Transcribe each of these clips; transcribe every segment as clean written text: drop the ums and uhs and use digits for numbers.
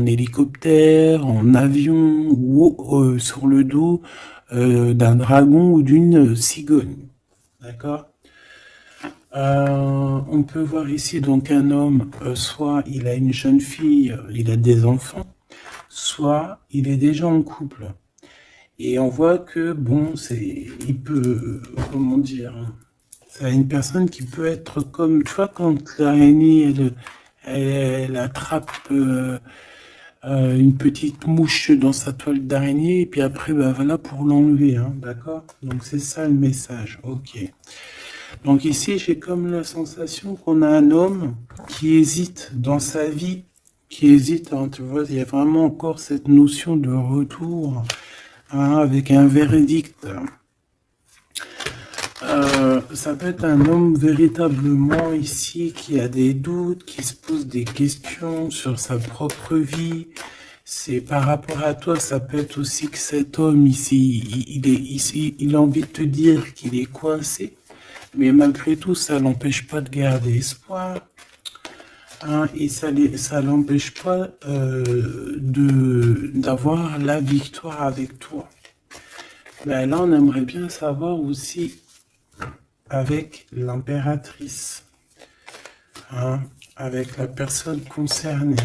en hélicoptère, en avion ou sur le dos d'un dragon ou d'une cigogne. D'accord? On peut voir ici donc un homme, soit il a une jeune fille, il a des enfants, soit il est déjà en couple. Et on voit que, bon, il peut, comment dire, c'est une personne qui peut être comme, tu vois, quand l'araignée, elle attrape une petite mouche dans sa toile d'araignée, et puis après, bah voilà, pour l'enlever, hein, d'accord? Donc c'est ça le message, ok. Donc ici, j'ai comme la sensation qu'on a un homme qui hésite dans sa vie, qui hésite, hein, tu vois, il y a vraiment encore cette notion de retour, hein, avec un verdict. Ça peut être un homme véritablement ici qui a des doutes, qui se pose des questions sur sa propre vie. C'est par rapport à toi, ça peut être aussi que cet homme ici, il a envie de te dire qu'il est coincé, mais malgré tout, ça l'empêche pas de garder espoir. Hein, et ça l'empêche pas d'avoir la victoire avec toi. Ben là, on aimerait bien savoir aussi avec l'impératrice, hein, avec la personne concernée.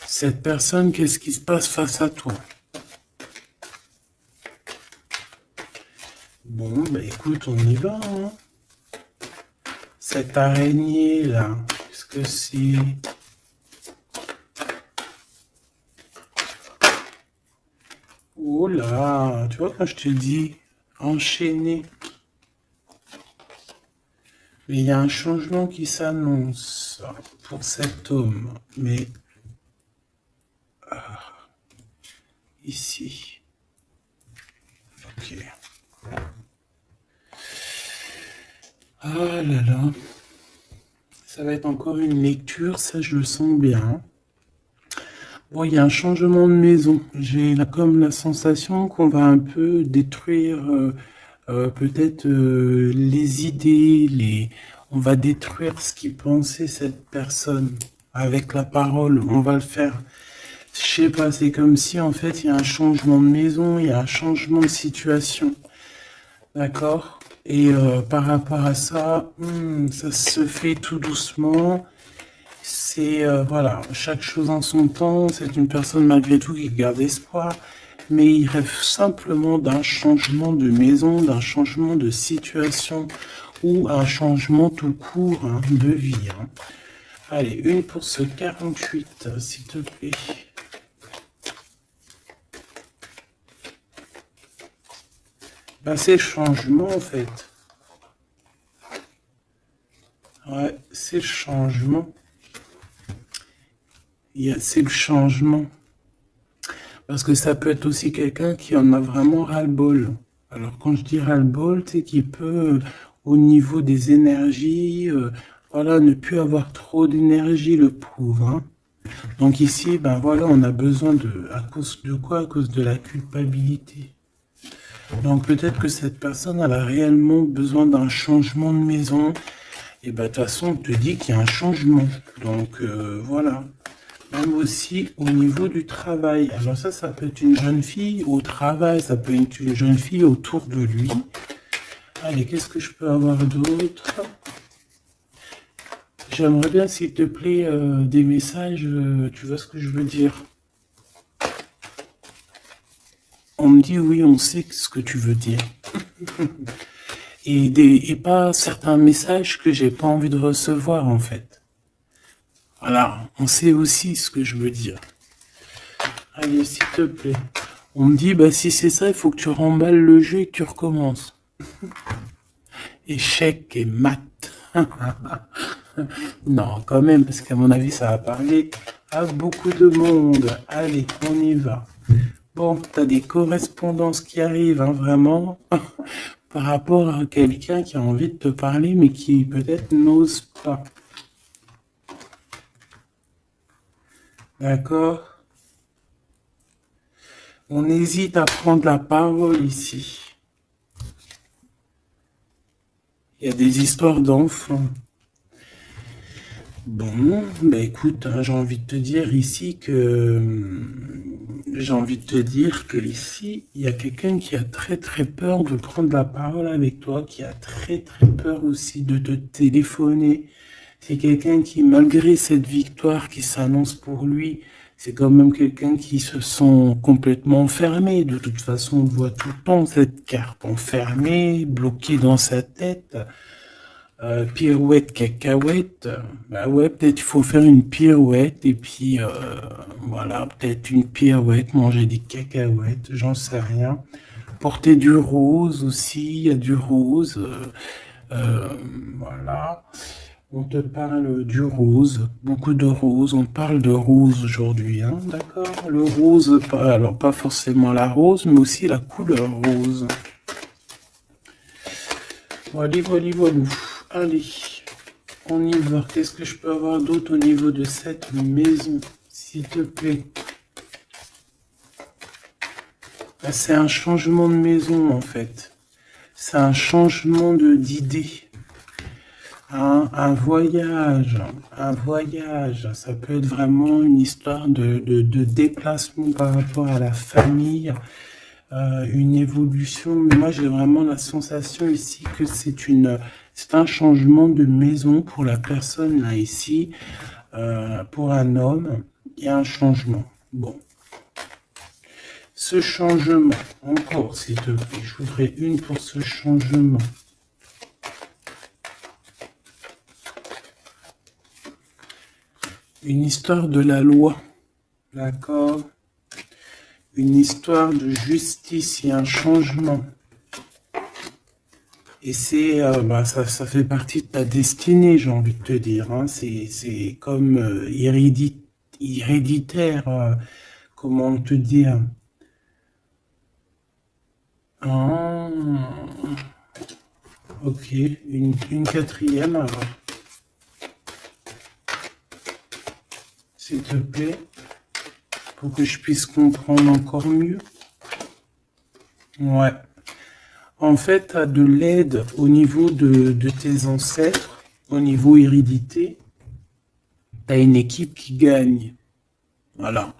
Cette personne, qu'est-ce qui se passe face à toi? Bon, ben écoute, on y va. Hein. Cette araignée là, qu'est-ce que c'est? Oh là, tu vois quand je te dis enchaîné. Mais il y a un changement qui s'annonce pour cet homme. Mais ici. Ok. Ah là là. Ça va être encore une lecture, ça je le sens bien. Bon, il y a un changement de maison. J'ai comme la sensation qu'on va un peu détruire peut-être les idées, on va détruire ce qui pensait cette personne avec la parole. On va le faire. Je sais pas, c'est comme si en fait il y a un changement de maison, il y a un changement de situation. D'accord? Et par rapport à ça, ça se fait tout doucement. C'est voilà, chaque chose en son temps. C'est une personne malgré tout qui garde espoir, mais il rêve simplement d'un changement de maison, d'un changement de situation ou un changement tout court, hein, de vie. Hein. Allez, une pour ce 48, s'il te plaît. Ben, c'est le changement en fait. Ouais, c'est le changement. C'est le changement. Parce que ça peut être aussi quelqu'un qui en a vraiment ras-le-bol. Alors quand je dis ras-le-bol, c'est qu'il peut, au niveau des énergies, voilà, ne plus avoir trop d'énergie, le pauvre. Hein. Donc ici, ben voilà, on a besoin à cause de quoi? À cause de la culpabilité. Donc peut-être que cette personne, elle a réellement besoin d'un changement de maison. Et ben de toute façon, on te dit qu'il y a un changement. Donc voilà. Même aussi au niveau du travail. Alors ça peut être une jeune fille au travail, ça peut être une jeune fille autour de lui. Allez, qu'est-ce que je peux avoir d'autre? J'aimerais bien, s'il te plaît, des messages, tu vois ce que je veux dire? On me dit oui, on sait ce que tu veux dire. et pas certains messages que j'ai pas envie de recevoir, en fait. Voilà, on sait aussi ce que je veux dire. Allez, s'il te plaît. On me dit, bah si c'est ça, il faut que tu remballes le jeu et que tu recommences. Échec et mat. Non, quand même, parce qu'à mon avis, ça va parler à beaucoup de monde. Allez, on y va. Bon, t'as des correspondances qui arrivent, hein, vraiment, par rapport à quelqu'un qui a envie de te parler, mais qui peut-être n'ose pas. D'accord? On hésite à prendre la parole ici. Il y a des histoires d'enfants. Bon, bah écoute, hein, j'ai envie de te dire ici que ici il y a quelqu'un qui a très très peur de prendre la parole avec toi, qui a très très peur aussi de te téléphoner. C'est quelqu'un qui, malgré cette victoire qui s'annonce pour lui, c'est quand même quelqu'un qui se sent complètement enfermé. De toute façon, on voit tout le temps cette carte enfermée, bloquée dans sa tête. Pirouette, cacahuète, bah ouais, peut-être il faut faire une pirouette et puis voilà, peut-être une pirouette, manger des cacahuètes, j'en sais rien. Porter du rose aussi, il y a du rose, voilà. On te parle du rose, beaucoup de rose, on parle de rose aujourd'hui, hein, d'accord? Le rose, alors pas forcément la rose, mais aussi la couleur rose. Voilà, voilà, voilà. Allez. On y va. Qu'est-ce que je peux avoir d'autre au niveau de cette maison, s'il te plaît? Ah, c'est un changement de maison, en fait. C'est un changement d'idée. Un voyage. Un voyage. Ça peut être vraiment une histoire de déplacement par rapport à la famille. Une évolution. Mais moi, j'ai vraiment la sensation ici que c'est un changement de maison pour la personne là ici. Pour un homme, il y a un changement. Bon. Ce changement, encore s'il te plaît, je voudrais une pour ce changement. Une histoire de la loi, d'accord? Une histoire de justice, il y a un changement. Et c'est, ça fait partie de ta destinée, j'ai envie de te dire. Hein. C'est comme héréditaire, comment te dire? Ah, ok, une quatrième alors. S'il te plaît, pour que je puisse comprendre encore mieux. Ouais. En fait, tu as de l'aide au niveau de tes ancêtres, au niveau hérédité. Tu as une équipe qui gagne. Voilà.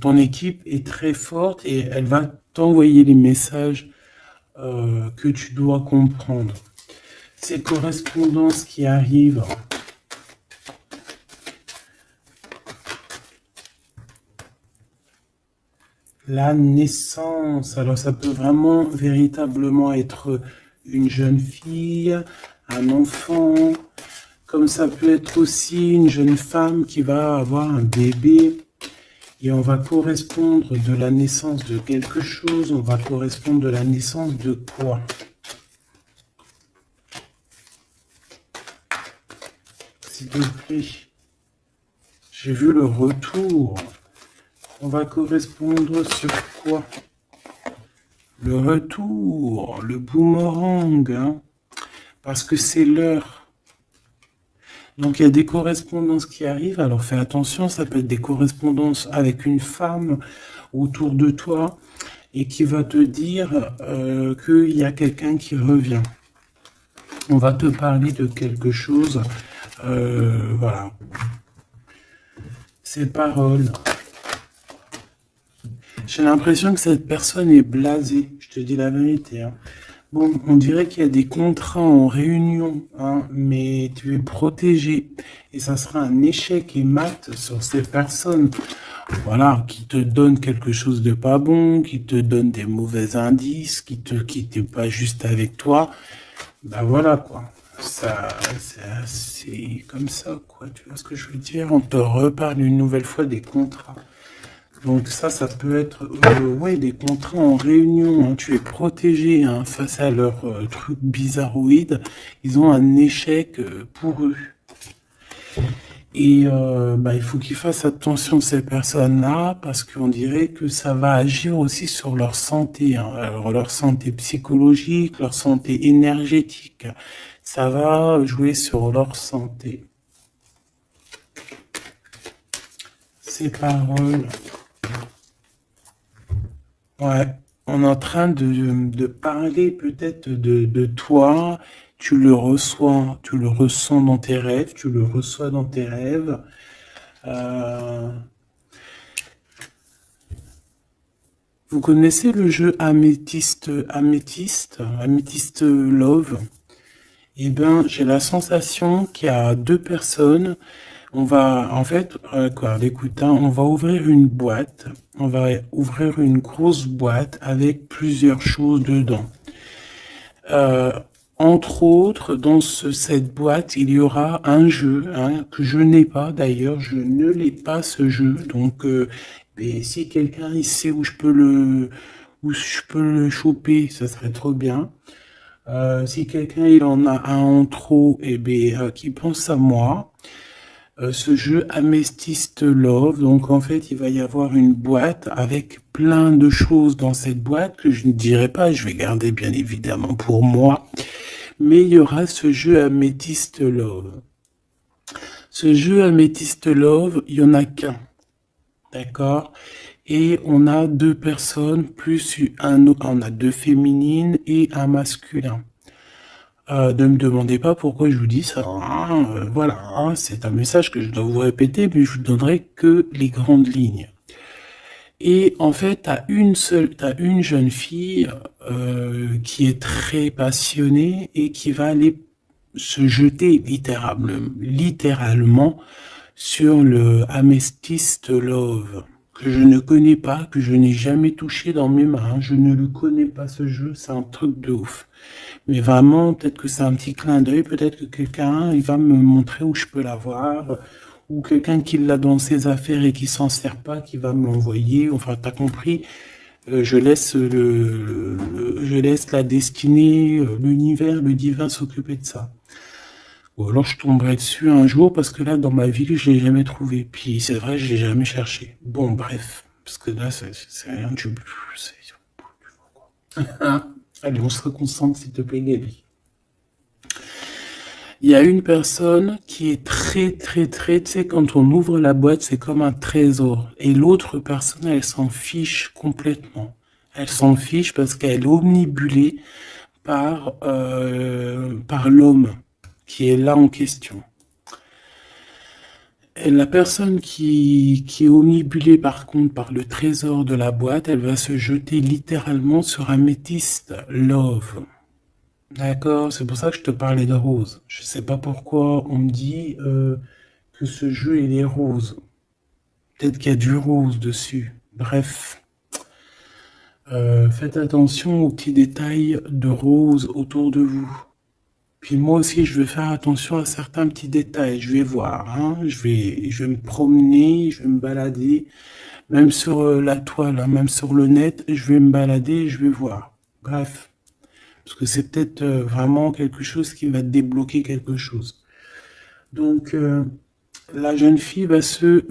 Ton équipe est très forte et elle va t'envoyer les messages que tu dois comprendre. Ces correspondances qui arrivent. La naissance, alors ça peut vraiment véritablement être une jeune fille, un enfant, comme ça peut être aussi une jeune femme qui va avoir un bébé, et on va correspondre de la naissance de quelque chose, on va correspondre de la naissance de quoi? S'il te plaît, j'ai vu le retour. On va correspondre sur quoi? Le retour, le boomerang, hein, parce que c'est l'heure. Donc il y a des correspondances qui arrivent, alors fais attention, ça peut être des correspondances avec une femme autour de toi et qui va te dire qu'il y a quelqu'un qui revient. On va te parler de quelque chose, voilà. Ces paroles. J'ai l'impression que cette personne est blasée, je te dis la vérité. Hein. Bon, on dirait qu'il y a des contrats en réunion, hein, mais tu es protégé. Et ça sera un échec et mat sur ces personnes, voilà, qui te donnent quelque chose de pas bon, qui te donnent des mauvais indices, qui te quittent pas juste avec toi. Ben voilà, quoi. Ça, c'est comme ça, quoi. Tu vois ce que je veux dire? On te reparle une nouvelle fois des contrats. Donc ça peut être ouais, des contrats en réunion. Hein. Tu es protégé hein, face à leurs trucs bizarroïdes. Ils ont un échec pour eux. Et il faut qu'ils fassent attention ces personnes-là parce qu'on dirait que ça va agir aussi sur leur santé. Hein. Alors leur santé psychologique, leur santé énergétique. Ça va jouer sur leur santé. Ces paroles... Ouais, on est en train de parler peut-être de toi tu le reçois, tu le ressens dans tes rêves, tu le reçois dans tes rêves. Vous connaissez le jeu Améthyste Love? Eh ben, j'ai la sensation qu'il y a deux personnes. On va, en fait, écoute, hein, on va ouvrir une boîte. On va ouvrir une grosse boîte avec plusieurs choses dedans. Entre autres, dans cette boîte, il y aura un jeu que je n'ai pas. D'ailleurs, je ne l'ai pas ce jeu. Donc, si quelqu'un il sait où je peux le choper, ça serait trop bien. Si quelqu'un il en a un en trop, qui pense à moi. Ce jeu Amethyst Love, donc en fait il va y avoir une boîte avec plein de choses dans cette boîte que je ne dirai pas, je vais garder bien évidemment pour moi, mais il y aura ce jeu Amethyst Love. Ce jeu Amethyst Love, il y en a qu'un, d'accord? Et on a deux personnes plus on a deux féminines et un masculin. Ne me demandez pas pourquoi je vous dis ça. Voilà, c'est un message que je dois vous répéter, mais je vous donnerai que les grandes lignes. Et en fait, t'as une jeune fille qui est très passionnée et qui va aller se jeter littéralement sur le Amethyst Love, que je ne connais pas, que je n'ai jamais touché dans mes mains. Je ne le connais pas ce jeu, c'est un truc de ouf. Mais vraiment, peut-être que c'est un petit clin d'œil, peut-être que quelqu'un, il va me montrer où je peux l'avoir, ou quelqu'un qui l'a dans ses affaires et qui s'en sert pas, qui va me l'envoyer. Enfin, t'as compris. Je laisse la destinée, l'univers, le divin s'occuper de ça. Ou alors je tomberai dessus un jour parce que là, dans ma ville, je l'ai jamais trouvé. Puis c'est vrai, je l'ai jamais cherché. Bon, bref, parce que là, c'est rien du tout. Allez, on se concentre, s'il te plaît, Gaby. Il y a une personne qui est très, tu sais, quand on ouvre la boîte, c'est comme un trésor. Et l'autre personne, elle s'en fiche complètement. Elle s'en fiche parce qu'elle est omnibulée par l'homme qui est là en question. Et la personne qui est omnibulée par contre par le trésor de la boîte, elle va se jeter littéralement sur Amethyst Love. D'accord, c'est pour ça que je te parlais de rose. Je sais pas pourquoi on me dit que ce jeu il est rose. Peut-être qu'il y a du rose dessus. Bref. Faites attention aux petits détails de rose autour de vous. Puis moi aussi, je vais faire attention à certains petits détails. Je vais voir, hein. Je vais me promener, je vais me balader, même sur la toile, hein, même sur le net, je vais me balader et je vais voir. Bref, parce que c'est peut-être vraiment quelque chose qui va débloquer quelque chose. Donc, la jeune fille va se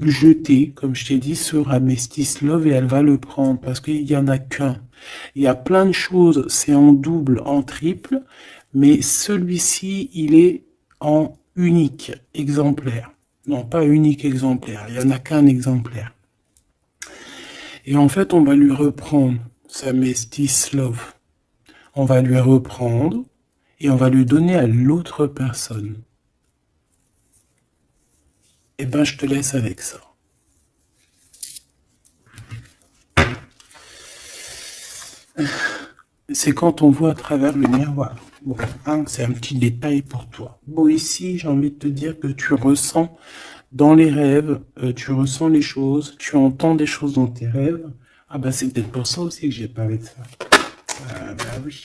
jeter, comme je t'ai dit, sur Amethyst Love et elle va le prendre parce qu'il n'y en a qu'un. Il y a plein de choses, c'est en double, en triple, mais celui-ci, il est en unique exemplaire. Non, pas unique exemplaire, il n'y en a qu'un exemplaire. Et en fait, on va lui reprendre sa Amethyst Love. On va lui reprendre et on va lui donner à l'autre personne. Eh ben, je te laisse avec ça. C'est quand on voit à travers le miroir. Bon, hein, c'est un petit détail pour toi. Bon, ici, j'ai envie de te dire que tu ressens dans les rêves, tu ressens les choses, tu entends des choses dans tes rêves. Ah bah c'est peut-être pour ça aussi que j'ai parlé de ça. Bah oui.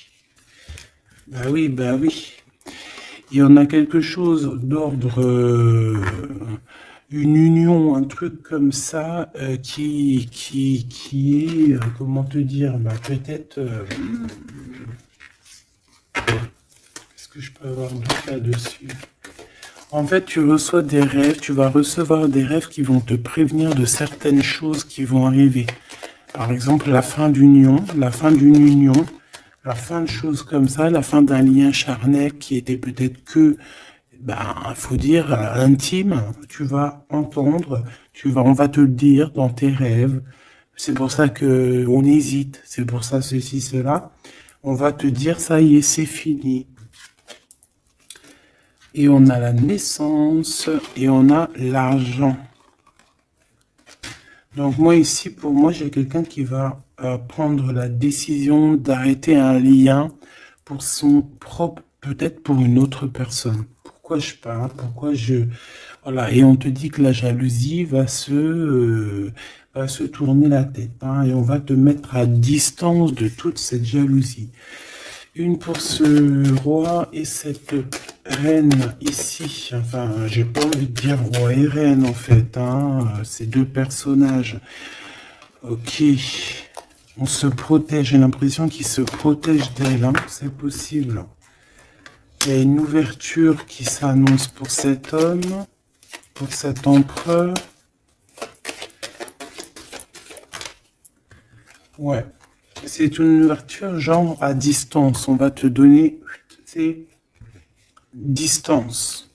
Bah oui, bah oui. Il y en a quelque chose d'ordre, une union, un truc comme ça, qui est, comment te dire, bah peut-être, qu'est-ce que je peux avoir d'autre là-dessus? En fait, tu reçois des rêves, tu vas recevoir des rêves qui vont te prévenir de certaines choses qui vont arriver. Par exemple, la fin d'une union, la fin de choses comme ça, la fin d'un lien charnel qui était peut-être que, faut dire, intime. Tu vas entendre, on va te le dire dans tes rêves. C'est pour ça que on hésite, c'est pour ça ceci, cela. On va te dire, ça y est, c'est fini. et on a la naissance, et on a l'argent. Donc moi ici, pour moi, j'ai quelqu'un qui va prendre la décision d'arrêter un lien pour son propre, peut-être pour une autre personne. Pourquoi je parle? Pourquoi je... Voilà, et on te dit que la jalousie va se tourner la tête, hein, et on va te mettre à distance de toute cette jalousie. Une pour ce roi et cette reine ici. Enfin, j'ai pas envie de dire roi et reine en fait, hein, ces deux personnages. Ok, on se protège, j'ai l'impression qu'ils se protègent d'elle, hein, c'est possible. Il y a une ouverture qui s'annonce pour cet homme, pour cet empereur. Ouais, c'est une ouverture genre à distance. On va te donner, c'est distance.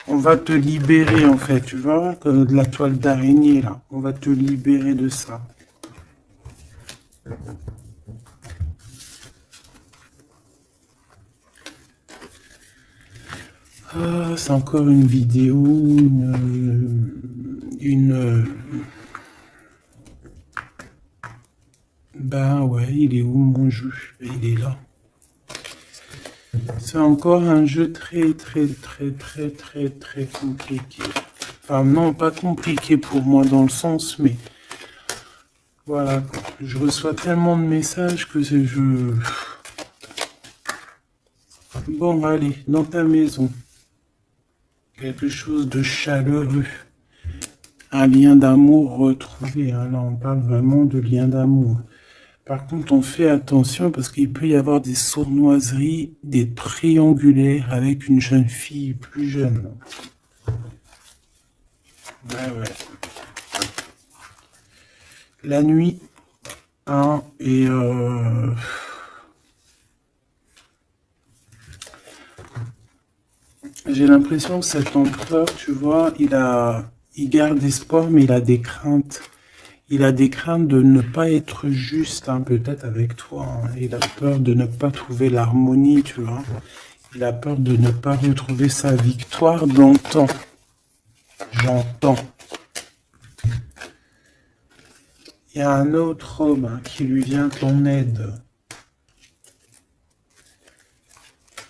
On va te libérer en fait, tu vois, comme de la toile d'araignée là. On va te libérer de ça. Ah, c'est encore une vidéo, Ben ouais, il est où mon jeu? Il est là. C'est encore un jeu très compliqué. Enfin non, pas compliqué pour moi dans le sens, mais voilà, je reçois tellement de messages que je... Bon, allez, dans ta maison. Quelque chose de chaleureux. Un lien d'amour retrouvé. Hein. Là, on parle vraiment de lien d'amour. Par contre, on fait attention parce qu'il peut y avoir des sournoiseries, des triangulaires avec une jeune fille plus jeune. Ouais. La nuit, hein, et j'ai l'impression que cet empereur, tu vois, il garde espoir, mais il a des craintes. Il a des craintes de ne pas être juste, hein, peut-être avec toi. Hein. Il a peur de ne pas trouver l'harmonie, tu vois. Il a peur de ne pas retrouver sa victoire dans le temps. J'entends. Il y a un autre homme, hein, qui lui vient en aide.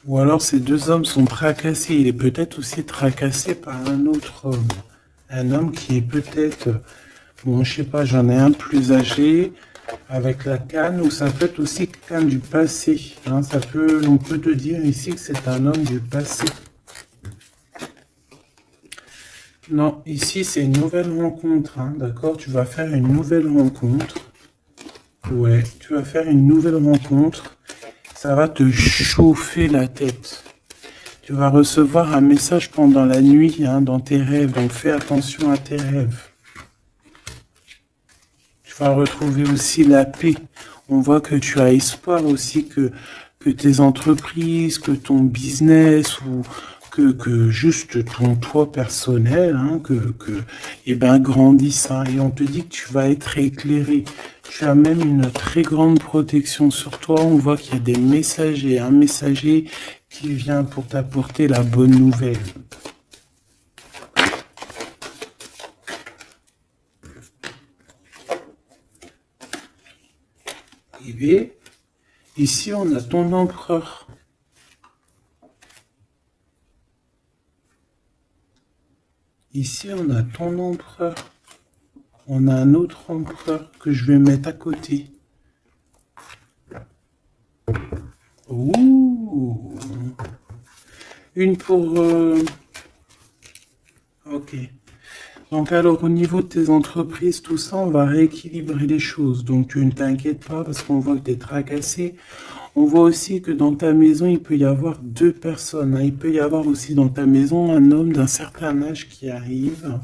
Ou alors ces deux hommes sont tracassés. Il est peut-être aussi tracassé par un autre homme. Un homme qui est peut-être... Bon, je sais pas, j'en ai un plus âgé, avec la canne, ou ça peut être aussi quelqu'un du passé. Hein, on peut te dire ici que c'est un homme du passé. Non, ici c'est une nouvelle rencontre, hein, d'accord? Tu vas faire une nouvelle rencontre. Ouais, tu vas faire une nouvelle rencontre. Ça va te chauffer la tête. Tu vas recevoir un message pendant la nuit, hein, dans tes rêves, donc fais attention à tes rêves. Tu vas retrouver aussi la paix. On voit que tu as espoir aussi que tes entreprises, que ton business ou que juste ton toi personnel, hein, eh ben, grandisse. Hein, et on te dit que tu vas être éclairé. Tu as même une très grande protection sur toi. On voit qu'il y a des messagers, un messager qui vient pour t'apporter la bonne nouvelle. Et ici, on a ton empereur. Ici, on a ton empereur. On a un autre empereur que je vais mettre à côté. Ouh. Une pour... Ok. Donc alors, au niveau de tes entreprises, tout ça, on va rééquilibrer les choses. Donc, tu ne t'inquiètes pas parce qu'on voit que tu es tracassé. On voit aussi que dans ta maison, il peut y avoir deux personnes. Hein. Il peut y avoir aussi dans ta maison un homme d'un certain âge qui arrive.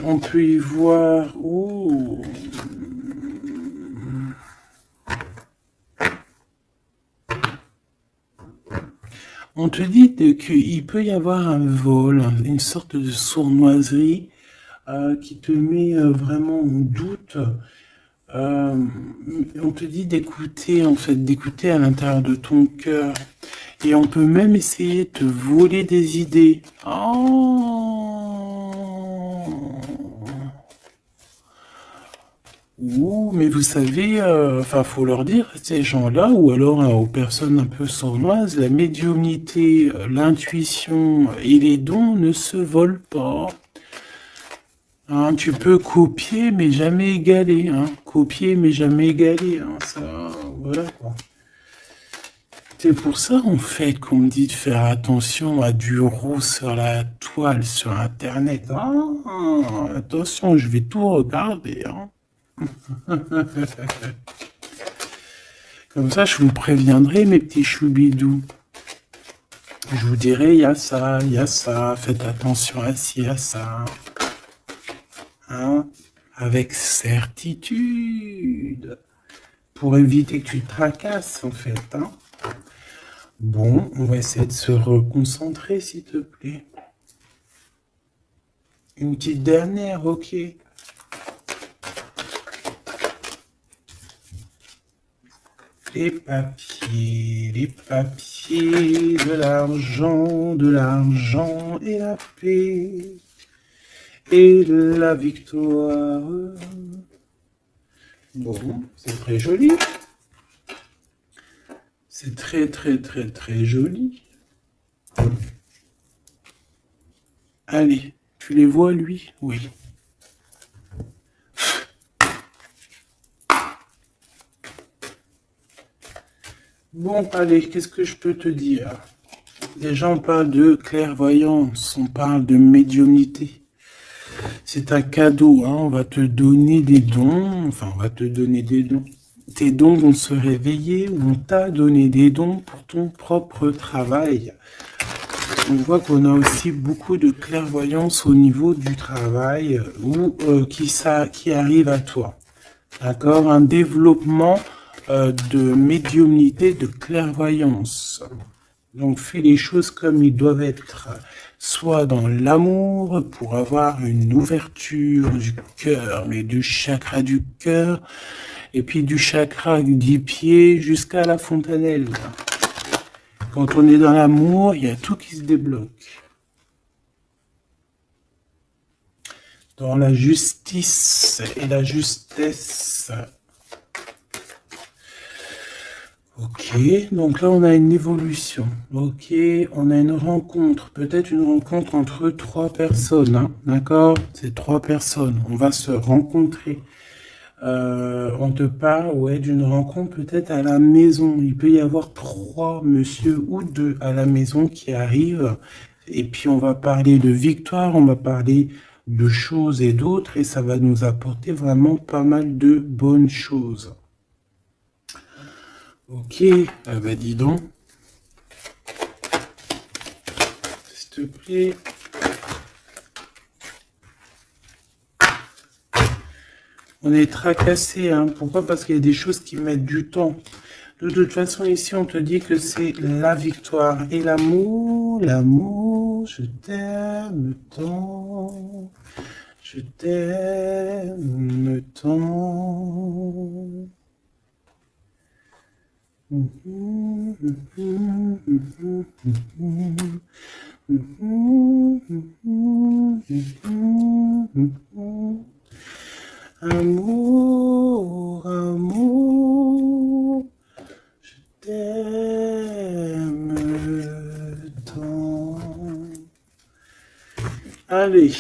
On peut y voir... Oh. On te dit qu'il peut y avoir un vol, une sorte de sournoiserie qui te met vraiment en doute On te dit d'écouter, en fait, d'écouter à l'intérieur de ton cœur. Et on peut même essayer de te voler des idées. Oh. Ouh, mais vous savez, enfin, faut leur dire, ces gens-là, ou alors aux personnes un peu sournoises, la médiumnité, l'intuition et les dons ne se volent pas. Hein, tu peux copier, mais jamais égaler. Hein. Copier, mais jamais égaler. Hein. Ça, voilà quoi. C'est pour ça, en fait, qu'on me dit de faire attention à du roux sur la toile, sur Internet. Ah, attention, je vais tout regarder. Hein. Comme ça, je vous préviendrai, mes petits choubidous. Je vous dirai, il y a ça, faites attention à ci, à ça. Hein, avec certitude. Pour éviter que tu te tracasses, en fait. Hein. Bon, on va essayer de se reconcentrer, s'il te plaît. Une petite dernière, ok. Les papiers, de l'argent et la paix et la victoire. Bon, c'est très joli. C'est très, très, très, très joli. Allez, tu les vois, lui? Oui. Bon, allez, qu'est-ce que je peux te dire? Déjà, on parle de clairvoyance, on parle de médiumnité. C'est un cadeau, hein, on va te donner des dons, enfin, on va te donner des dons. Tes dons vont se réveiller, ou on t'a donné des dons pour ton propre travail. On voit qu'on a aussi beaucoup de clairvoyance au niveau du travail ou qui arrive à toi. D'accord? Un développement de médiumnité, de clairvoyance. Donc fais les choses comme ils doivent être. Soit dans l'amour pour avoir une ouverture du cœur, mais du chakra du cœur, et puis du chakra du pied jusqu'à la fontanelle. Quand on est dans l'amour, il y a tout qui se débloque. Dans la justice et la justesse. Ok, donc là on a une évolution. Ok, on a une rencontre, peut-être une rencontre entre 3 personnes, hein, d'accord? C'est 3 personnes, on va se rencontrer. On te parle, ouais, d'une rencontre peut-être à la maison. Il peut y avoir 3 monsieur ou 2 à la maison qui arrivent. Et puis on va parler de victoire, on va parler de choses et d'autres, et ça va nous apporter vraiment pas mal de bonnes choses. Ok, bah dis donc. S'il te plaît. On est tracassé, hein. Pourquoi? Parce qu'il y a des choses qui mettent du temps. De toute façon, ici, on te dit que c'est la victoire et l'amour. L'amour, je t'aime tant. Je t'aime tant. Amour, amour, je t'aime tant. Allez.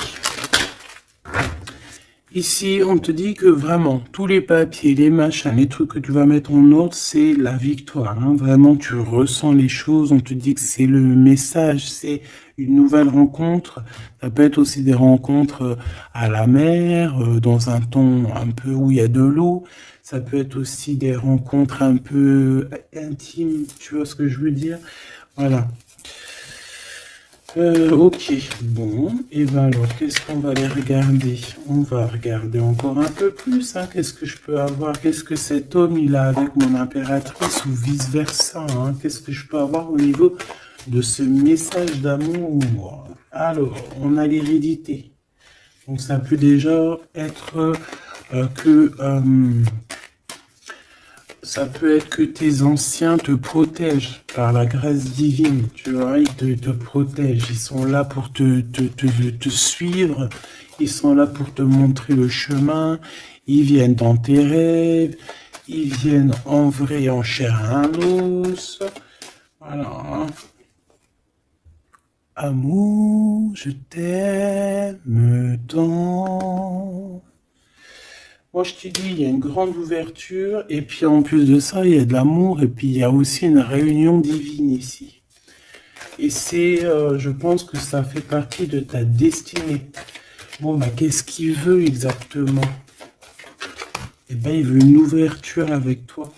Ici, on te dit que vraiment, tous les papiers, les machins, les trucs que tu vas mettre en ordre, c'est la victoire. Hein. Vraiment, tu ressens les choses. On te dit que c'est le message, c'est une nouvelle rencontre. Ça peut être aussi des rencontres à la mer, dans un ton un peu où il y a de l'eau. Ça peut être aussi des rencontres un peu intimes. Tu vois ce que je veux dire? Voilà. Ok, bon, et ben alors, qu'est-ce qu'on va aller regarder? On va regarder encore un peu plus, hein. Qu'est-ce que je peux avoir? Qu'est-ce que cet homme, il a avec mon impératrice ou vice-versa, hein? Qu'est-ce que je peux avoir au niveau de ce message d'amour? Alors, on a l'hérédité. Donc, ça peut déjà être que ça peut être que tes anciens te protègent par la grâce divine, tu vois, ils te protègent, ils sont là pour te suivre, ils sont là pour te montrer le chemin, ils viennent dans tes rêves, ils viennent en vrai, en chair et en os, voilà. Amour, je t'aime tant. Moi, je te dis, il y a une grande ouverture, et puis en plus de ça, il y a de l'amour, et puis il y a aussi une réunion divine ici. Et c'est, je pense que ça fait partie de ta destinée. Bon, bah, qu'est-ce qu'il veut exactement? Eh ben, il veut une ouverture avec toi.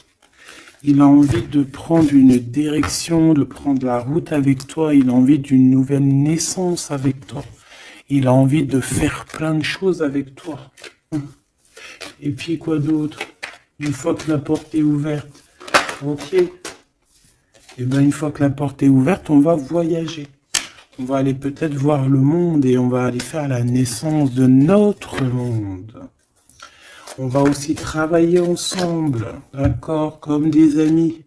Il a envie de prendre une direction, de prendre la route avec toi. Il a envie d'une nouvelle naissance avec toi. Il a envie de faire plein de choses avec toi. Et puis quoi d'autre? Une fois que la porte est ouverte, ok. Et bien une fois que la porte est ouverte, on va voyager. On va aller peut-être voir le monde et on va aller faire la naissance de notre monde. On va aussi travailler ensemble, d'accord, comme des amis,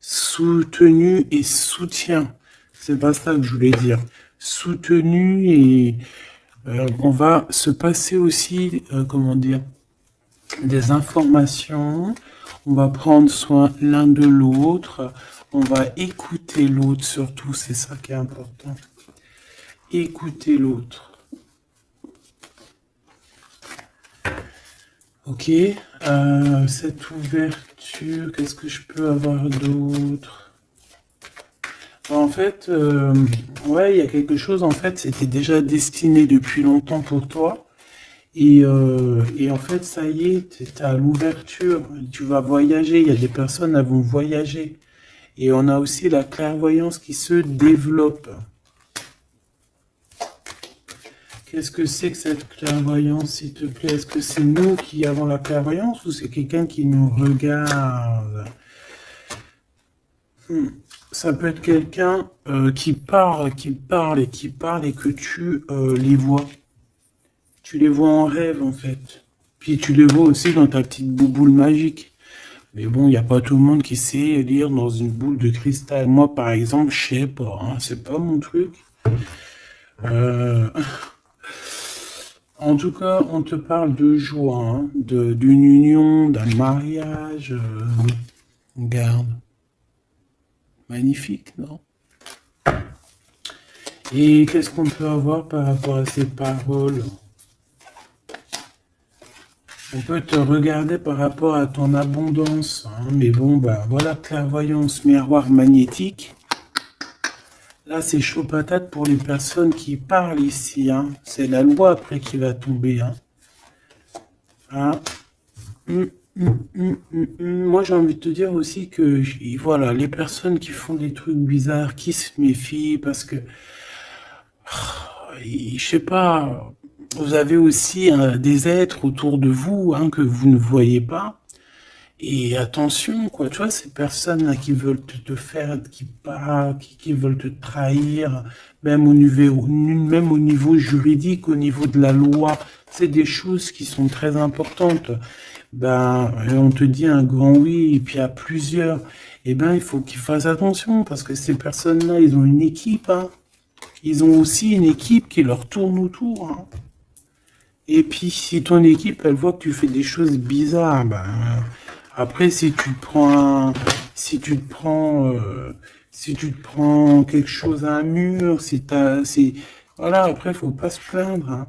soutenus et soutien. C'est pas ça que je voulais dire. Soutenus et on va se passer aussi, comment dire, des informations. On va prendre soin l'un de l'autre. On va écouter l'autre surtout, c'est ça qui est important. Écouter l'autre. Ok, cette ouverture, qu'est-ce que je peux avoir d'autre? En fait, ouais, il y a quelque chose, en fait, c'était déjà destiné depuis longtemps pour toi. Et en fait, ça y est, tu es à l'ouverture, tu vas voyager, il y a des personnes qui vont voyager. Et on a aussi la clairvoyance qui se développe. Qu'est-ce que c'est que cette clairvoyance, s'il te plaît? Est-ce que c'est nous qui avons la clairvoyance ou c'est quelqu'un qui nous regarde? Ça peut être quelqu'un qui parle et que tu les vois. Tu les vois en rêve, en fait. Puis tu les vois aussi dans ta petite bouboule magique. Mais bon, il n'y a pas tout le monde qui sait lire dans une boule de cristal. Moi, par exemple, je sais pas, hein, c'est pas mon truc. Euh, En tout cas, on te parle de joie, hein, d'une union, d'un mariage. Regarde. Magnifique, non? Et qu'est-ce qu'on peut avoir par rapport à ces paroles? On peut te regarder par rapport à ton abondance, hein, mais bon, bah voilà, clairvoyance, miroir magnétique. Là, c'est chaud patate pour les personnes qui parlent ici, hein. C'est la loi après qui va tomber, hein. Hein. Moi, j'ai envie de te dire aussi que, voilà, les personnes qui font des trucs bizarres, qui se méfient, parce que, je sais pas, vous avez aussi des êtres autour de vous, hein, que vous ne voyez pas. Et attention, quoi, tu vois, ces personnes-là qui veulent te faire, qui parlent, qui veulent te trahir, même au niveau juridique, au niveau de la loi, c'est des choses qui sont très importantes. Ben, on te dit un grand oui, et puis à plusieurs, eh ben, il faut qu'ils fassent attention, parce que ces personnes-là, ils ont une équipe, hein. Ils ont aussi une équipe qui leur tourne autour, hein. Et puis, si ton équipe, elle voit que tu fais des choses bizarres, ben, après, si tu te prends quelque chose à un mur, voilà, après, faut pas se plaindre, hein.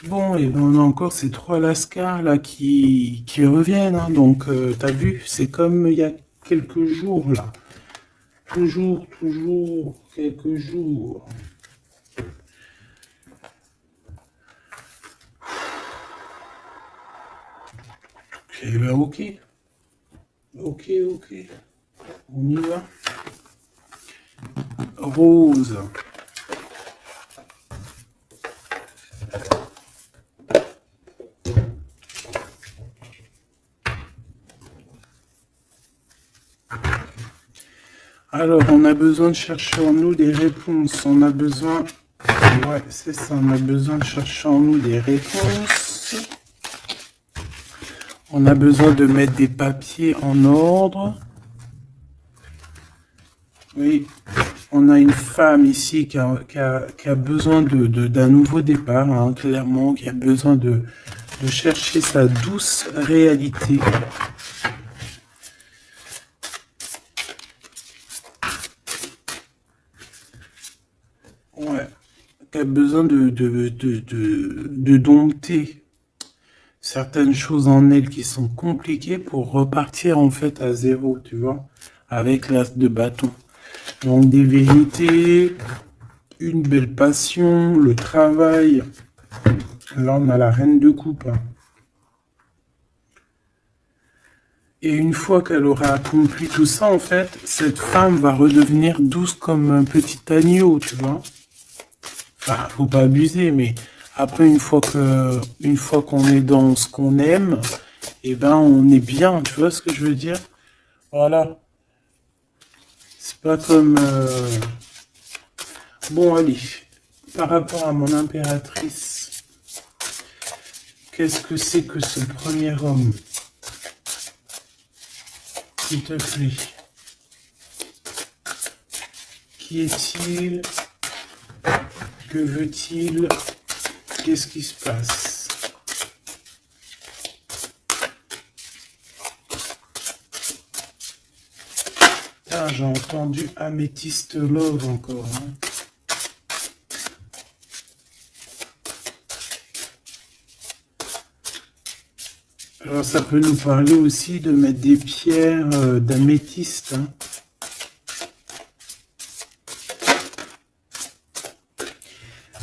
Bon, et ben on a encore ces trois lascars là qui reviennent, hein. Donc, t'as vu, c'est comme il y a quelques jours là. Toujours, quelques jours. Eh ben ok. Ok. On y va. Rose. Alors, on a besoin de chercher en nous des réponses. On a besoin... Ouais, c'est ça. On a besoin de chercher en nous des réponses. On a besoin de mettre des papiers en ordre. Oui, on a une femme ici qui a besoin d'un nouveau départ, hein, clairement, qui a besoin de chercher sa douce réalité. Ouais, qui a besoin de dompter certaines choses en elle qui sont compliquées pour repartir en fait à zéro, tu vois, avec l'as de bâton. Donc des vérités, une belle passion, le travail. Là, on a la reine de coupe. Et une fois qu'elle aura accompli tout ça, en fait, cette femme va redevenir douce comme un petit agneau, tu vois. Enfin, faut pas abuser, mais après, une fois qu'on est dans ce qu'on aime, eh ben, on est bien, tu vois ce que je veux dire? Voilà. C'est pas comme... Bon, allez. Par rapport à mon impératrice, qu'est-ce que c'est que ce premier homme? S'il te plaît. Qui est-il? Que veut-il? Qu'est-ce qui se passe? Ah, j'ai entendu Amethyst Love encore. Hein. Alors ça peut nous parler aussi de mettre des pierres d'améthyste. Hein.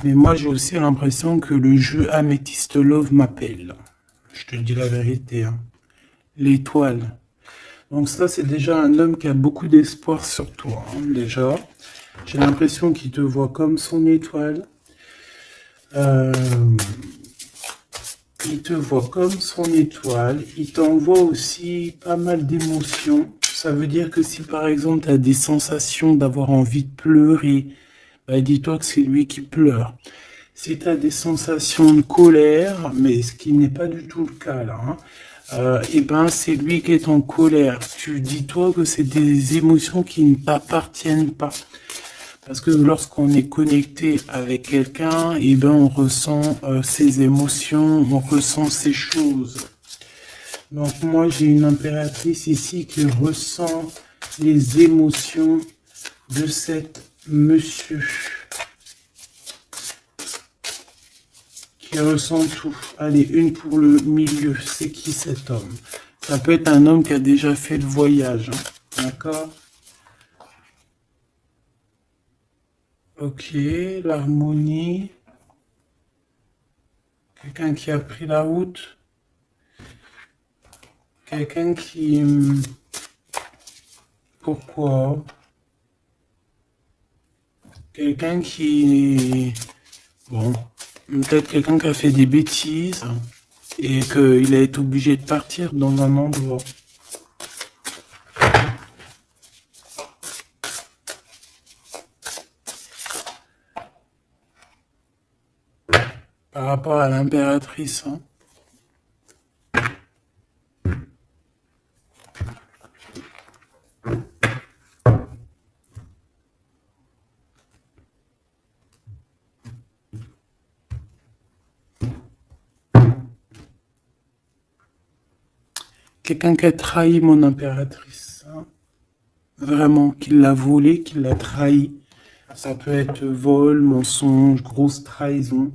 Mais moi j'ai aussi l'impression que le jeu Amethyst Love m'appelle. Je te dis la vérité. Hein. L'étoile. Donc ça c'est déjà un homme qui a beaucoup d'espoir sur toi. Hein, déjà. J'ai l'impression qu'il te voit comme son étoile. Il te voit comme son étoile, il t'envoie aussi pas mal d'émotions. Ça veut dire que si par exemple tu as des sensations d'avoir envie de pleurer, bah, dis-toi que c'est lui qui pleure. Si tu as des sensations de colère, mais ce qui n'est pas du tout le cas là, hein, et ben c'est lui qui est en colère. Tu dis-toi que c'est des émotions qui ne t'appartiennent pas. Parce que lorsqu'on est connecté avec quelqu'un, et ben on ressent ses émotions, on ressent ses choses. Donc moi j'ai une impératrice ici qui ressent les émotions de cet monsieur. Qui ressent tout. Allez, une pour le milieu. C'est qui cet homme? Ça peut être un homme qui a déjà fait le voyage. Hein. D'accord? Ok, l'harmonie. Quelqu'un qui a pris la route. Quelqu'un qui... Pourquoi? Quelqu'un qui... Bon, peut-être quelqu'un qui a fait des bêtises et qu'il a été obligé de partir dans un endroit. Par rapport à l'impératrice, hein. Quelqu'un qui a trahi mon impératrice. Hein. Vraiment, qui l'a volé, qui l'a trahi. Ça peut être vol, mensonge, grosse trahison.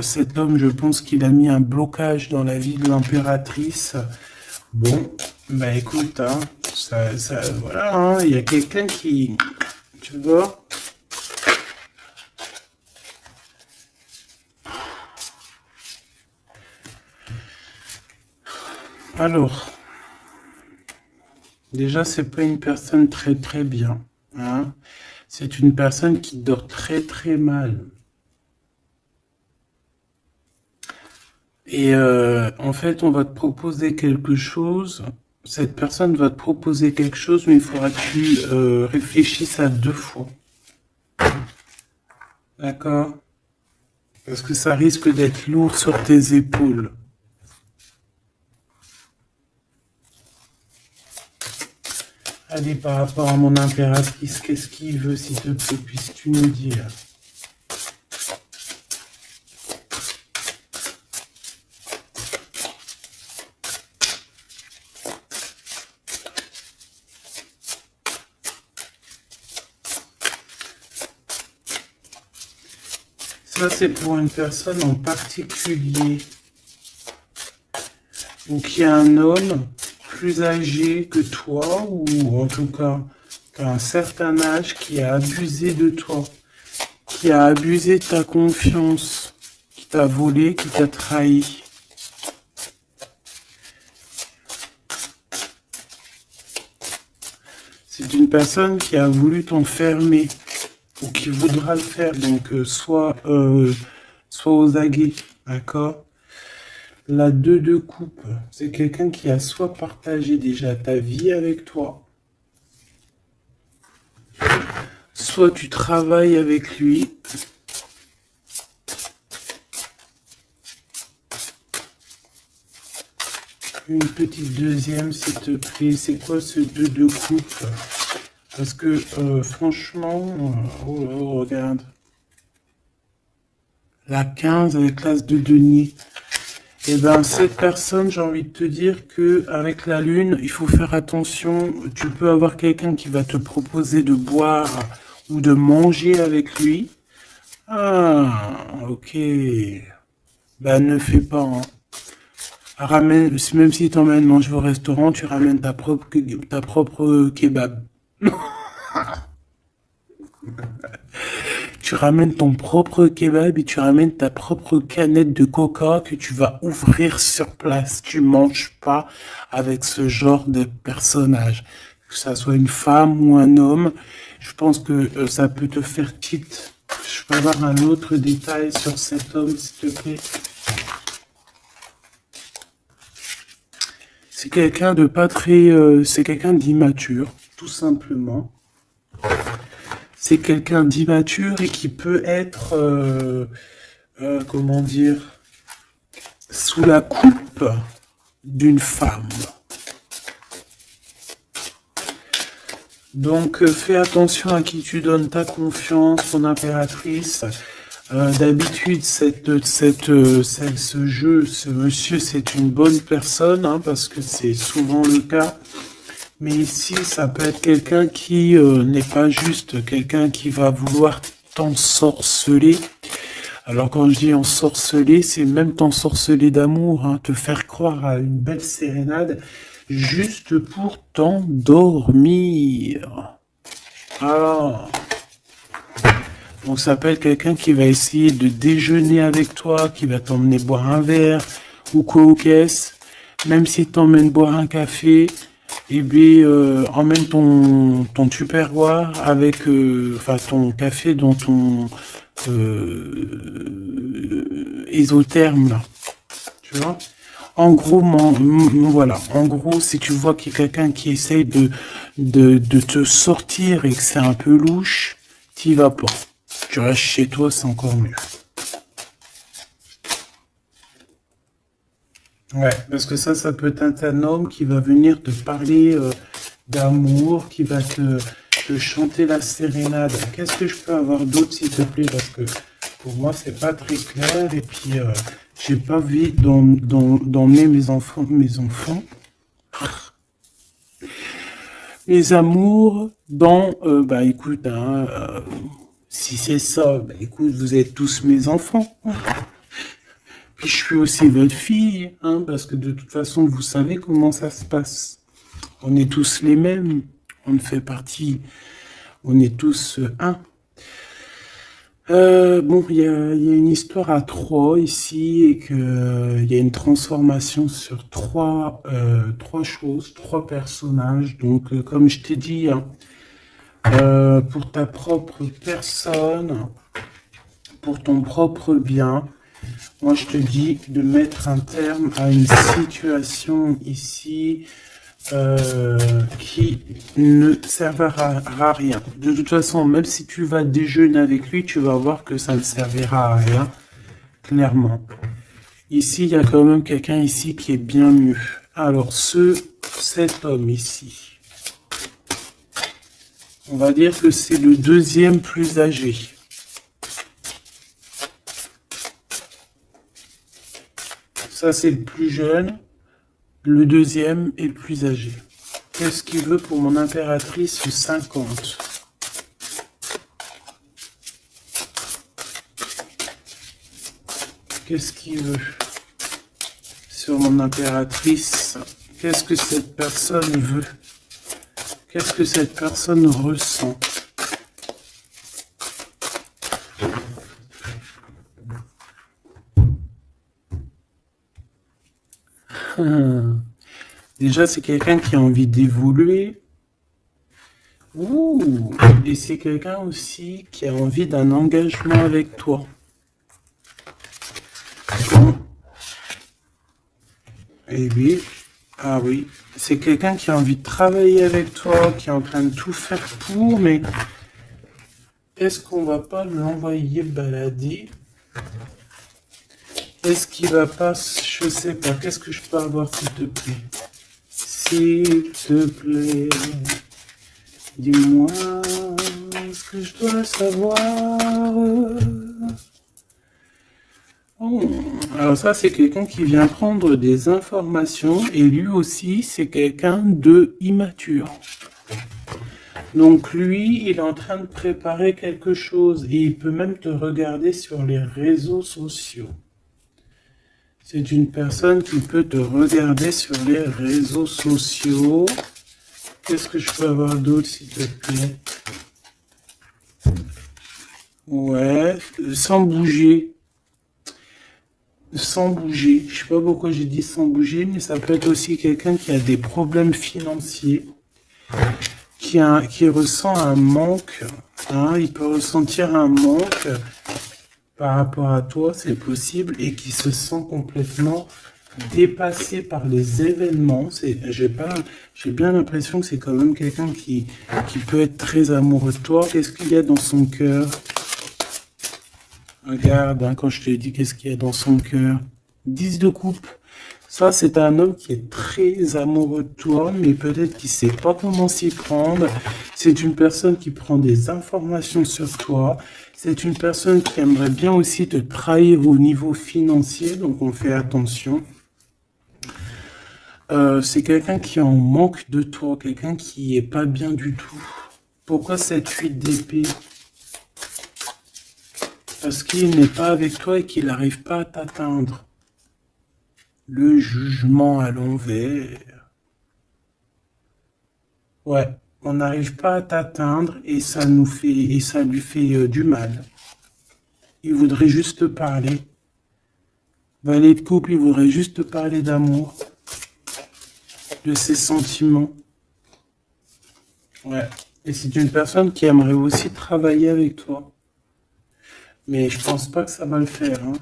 Cet homme, je pense qu'il a mis un blocage dans la vie de l'impératrice. Bon, bah écoute, hein, voilà, hein, il y a quelqu'un qui, tu vois. Alors, déjà, c'est pas une personne très très bien. Hein. C'est une personne qui dort très très mal. Et en fait, on va te proposer quelque chose. Cette personne va te proposer quelque chose, mais il faudra que tu réfléchisses à 2 fois. D'accord? Parce que ça risque d'être lourd sur tes épaules. Allez, par rapport à mon impératrice, qu'est-ce qu'il veut, s'il te plaît, puisses-tu nous dire? Ça, c'est pour une personne en particulier. Donc, il y a un homme plus âgé que toi, ou en tout cas, qu'à un certain âge, qui a abusé de toi, qui a abusé de ta confiance, qui t'a volé, qui t'a trahi. C'est une personne qui a voulu t'enfermer, ou qui voudra le faire, donc soit aux aguets, d'accord? La 2 de coupe, c'est quelqu'un qui a soit partagé déjà ta vie avec toi, soit tu travailles avec lui. Une petite deuxième, s'il te plaît. C'est quoi ce 2 de coupe? Parce que franchement, oh, regarde. La 15 avec l'as de denier. Et ben cette personne, j'ai envie de te dire que avec la lune, il faut faire attention. Tu peux avoir quelqu'un qui va te proposer de boire ou de manger avec lui. Ah, ok. Ben ne fais pas. Hein. Ramène, même si t'emmènes manger au restaurant, tu ramènes ta propre kebab. Tu ramènes ton propre kebab et tu ramènes ta propre canette de coca que tu vas ouvrir sur place. Tu manges pas avec ce genre de personnage. Que ça soit une femme ou un homme, je pense que ça peut te faire tilt. Je peux avoir un autre détail sur cet homme, s'il te plaît. C'est quelqu'un de pas très... c'est quelqu'un d'immature, tout simplement. C'est quelqu'un d'immature et qui peut être, comment dire, sous la coupe d'une femme. Donc, fais attention à qui tu donnes ta confiance, ton impératrice. D'habitude, ce monsieur, c'est une bonne personne, hein, parce que c'est souvent le cas. Mais ici, ça peut être quelqu'un qui n'est pas juste quelqu'un qui va vouloir t'ensorceler. Alors quand je dis ensorceler, c'est même t'ensorceler d'amour, hein, te faire croire à une belle sérénade juste pour t'endormir. Alors, donc ça peut être quelqu'un qui va essayer de déjeuner avec toi, qui va t'emmener boire un verre ou quoi aux caisses, même s'il t'emmène boire un café. Et bien, emmène ton tupperware avec, enfin, ton café dans ton isotherme, là. Tu vois? En gros, voilà. En gros, si tu vois qu'il y a quelqu'un qui essaye de te sortir et que c'est un peu louche, t'y vas pas. Tu restes chez toi, c'est encore mieux. Ouais, parce que ça peut être un homme qui va venir te parler d'amour, qui va te chanter la sérénade. Qu'est-ce que je peux avoir d'autre, s'il te plaît? Parce que pour moi, c'est pas très clair. Et puis, j'ai pas envie d'emmener mes enfants, mes amours dans, bah écoute, hein, si c'est ça, bah écoute, vous êtes tous mes enfants. Puis je suis aussi votre fille, hein, parce que de toute façon, vous savez comment ça se passe. On est tous les mêmes, on fait partie, on est tous un. Bon, il y a une histoire à 3 ici, et que il y a une transformation sur trois choses, 3 personnages. Donc, comme je t'ai dit, hein, pour ta propre personne, pour ton propre bien, moi je te dis de mettre un terme à une situation ici qui ne servira à rien. De toute façon, même si tu vas déjeuner avec lui, tu vas voir que ça ne servira à rien, clairement. Ici, il y a quand même quelqu'un ici qui est bien mieux. Alors, cet homme ici, on va dire que c'est le deuxième plus âgé. Ça, c'est le plus jeune. Le deuxième est le plus âgé. Qu'est-ce qu'il veut pour mon impératrice 50? Qu'est-ce qu'il veut sur mon impératrice? Qu'est-ce que cette personne veut? Qu'est-ce que cette personne ressent? Déjà, c'est quelqu'un qui a envie d'évoluer. Ouh, et c'est quelqu'un aussi qui a envie d'un engagement avec toi. Et oui, ah oui, c'est quelqu'un qui a envie de travailler avec toi, qui est en train de tout faire pour, mais est-ce qu'on va pas l'envoyer balader? Est-ce qu'il va pas, je sais pas, qu'est-ce que je peux avoir s'il te plaît? S'il te plaît, dis-moi ce que je dois savoir. Oh, alors ça, c'est quelqu'un qui vient prendre des informations et lui aussi, c'est quelqu'un de immature. Donc lui, il est en train de préparer quelque chose et il peut même te regarder sur les réseaux sociaux. C'est une personne qui peut te regarder sur les réseaux sociaux. Qu'est-ce que je peux avoir d'autre, s'il te plaît? Ouais, sans bouger. Sans bouger. Je sais pas pourquoi j'ai dit sans bouger, mais ça peut être aussi quelqu'un qui a des problèmes financiers, qui ressent un manque. Hein, il peut ressentir un manque par rapport à toi, c'est possible, et qui se sent complètement dépassé par les événements. J'ai bien l'impression que c'est quand même quelqu'un qui peut être très amoureux de toi. Qu'est-ce qu'il y a dans son cœur? Regarde, hein, quand je te dis qu'est-ce qu'il y a dans son cœur. 10 de coupe. Ça, c'est un homme qui est très amoureux de toi, mais peut-être qu'il sait pas comment s'y prendre. C'est une personne qui prend des informations sur toi. C'est une personne qui aimerait bien aussi te trahir au niveau financier, donc on fait attention. C'est quelqu'un qui est en manque de toi, quelqu'un qui est pas bien du tout. Pourquoi cette 8 d'épée? Parce qu'il n'est pas avec toi et qu'il n'arrive pas à t'atteindre. Le jugement à l'envers. Ouais, on n'arrive pas à t'atteindre et ça lui fait du mal. Il voudrait juste te parler. Valet de couple, il voudrait juste te parler d'amour, de ses sentiments. Ouais. Et c'est une personne qui aimerait aussi travailler avec toi. Mais je pense pas que ça va le faire. Hein.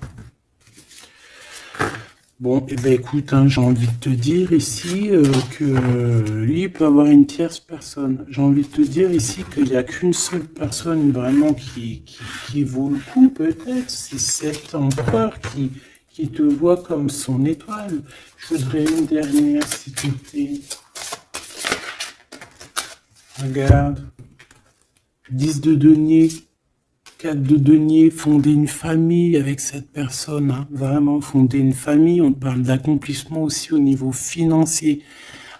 Bon, et ben écoute, hein, j'ai envie de te dire ici que lui il peut avoir une tierce personne. J'ai envie de te dire ici qu'il n'y a qu'une seule personne vraiment qui vaut le coup, peut-être. C'est cet empereur qui te voit comme son étoile. Je voudrais une dernière, s'il te plaît. Regarde. 10 de denier. 4 de denier, fonder une famille avec cette personne, hein, vraiment fonder une famille, on parle d'accomplissement aussi au niveau financier.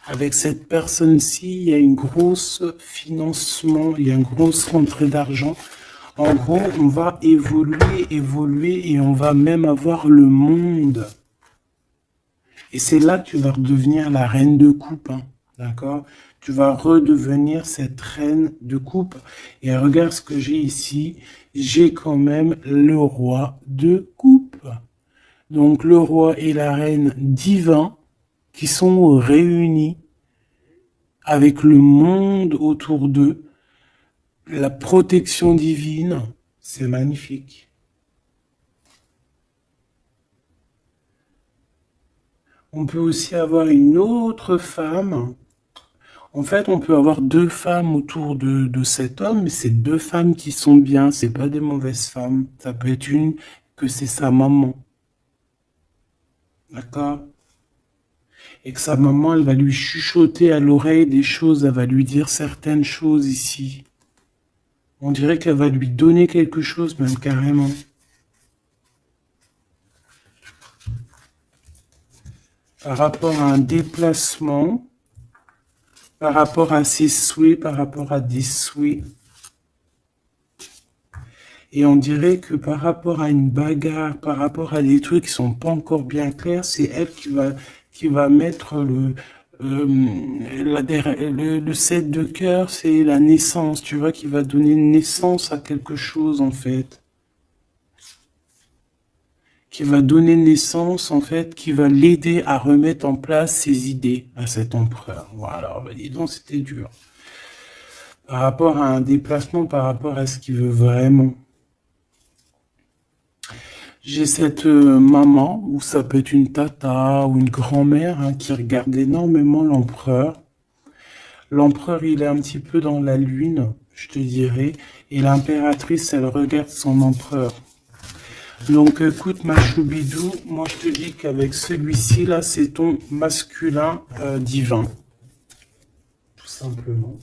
Avec cette personne-ci, il y a une grosse financement, il y a une grosse rentrée d'argent. En gros, on va évoluer et on va même avoir le monde. Et c'est là que tu vas redevenir la reine de coupe, hein, d'accord? Tu vas redevenir cette reine de coupe. Et regarde ce que j'ai ici. J'ai quand même le roi de coupe. Donc le roi et la reine divins qui sont réunis avec le monde autour d'eux. La protection divine, c'est magnifique. On peut aussi avoir une autre femme En fait, on peut avoir deux femmes autour de cet homme, mais c'est deux femmes qui sont bien, c'est pas des mauvaises femmes. Ça peut être une que c'est sa maman, d'accord? Et que sa maman, elle va lui chuchoter à l'oreille des choses, elle va lui dire certaines choses ici. On dirait qu'elle va lui donner quelque chose, même carrément. Par rapport à un déplacement, par rapport à ses souhaits, par rapport à des souhaits. Et on dirait que par rapport à une bagarre, par rapport à des trucs qui sont pas encore bien clairs, c'est elle qui va mettre le 7 de cœur, c'est la naissance, tu vois, qui va donner naissance à quelque chose, en fait. Qui va donner naissance, en fait, qui va l'aider à remettre en place ses idées à cet empereur. Voilà, bah, dis donc, c'était dur. Par rapport à un déplacement, par rapport à ce qu'il veut vraiment. J'ai cette maman, ou ça peut être une tata ou une grand-mère, hein, qui regarde énormément l'empereur. L'empereur, il est un petit peu dans la lune, je te dirais, et l'impératrice, elle regarde son empereur. Donc écoute, ma choubidou, moi je te dis qu'avec celui-ci, là, c'est ton masculin divin. Tout simplement.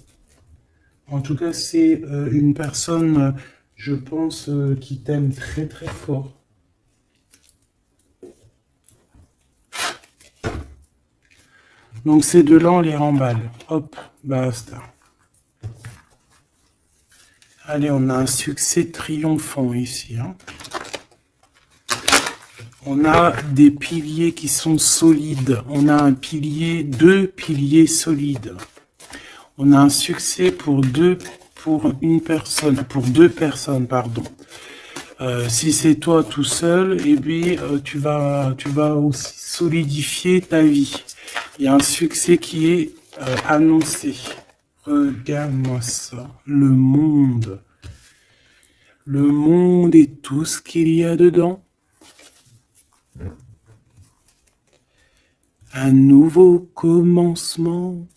En tout cas, c'est une personne, je pense, qui t'aime très très fort. Donc ces deux-là, on les remballe. Hop, basta. Allez, on a un succès triomphant ici. Hein. On a des piliers qui sont solides. On a un pilier, deux piliers solides. On a un succès pour deux personnes, pardon. Si c'est toi tout seul, eh bien, tu vas aussi solidifier ta vie. Il y a un succès qui est annoncé. Regarde-moi ça. Le monde. Le monde et tout ce qu'il y a dedans. Un nouveau commencement.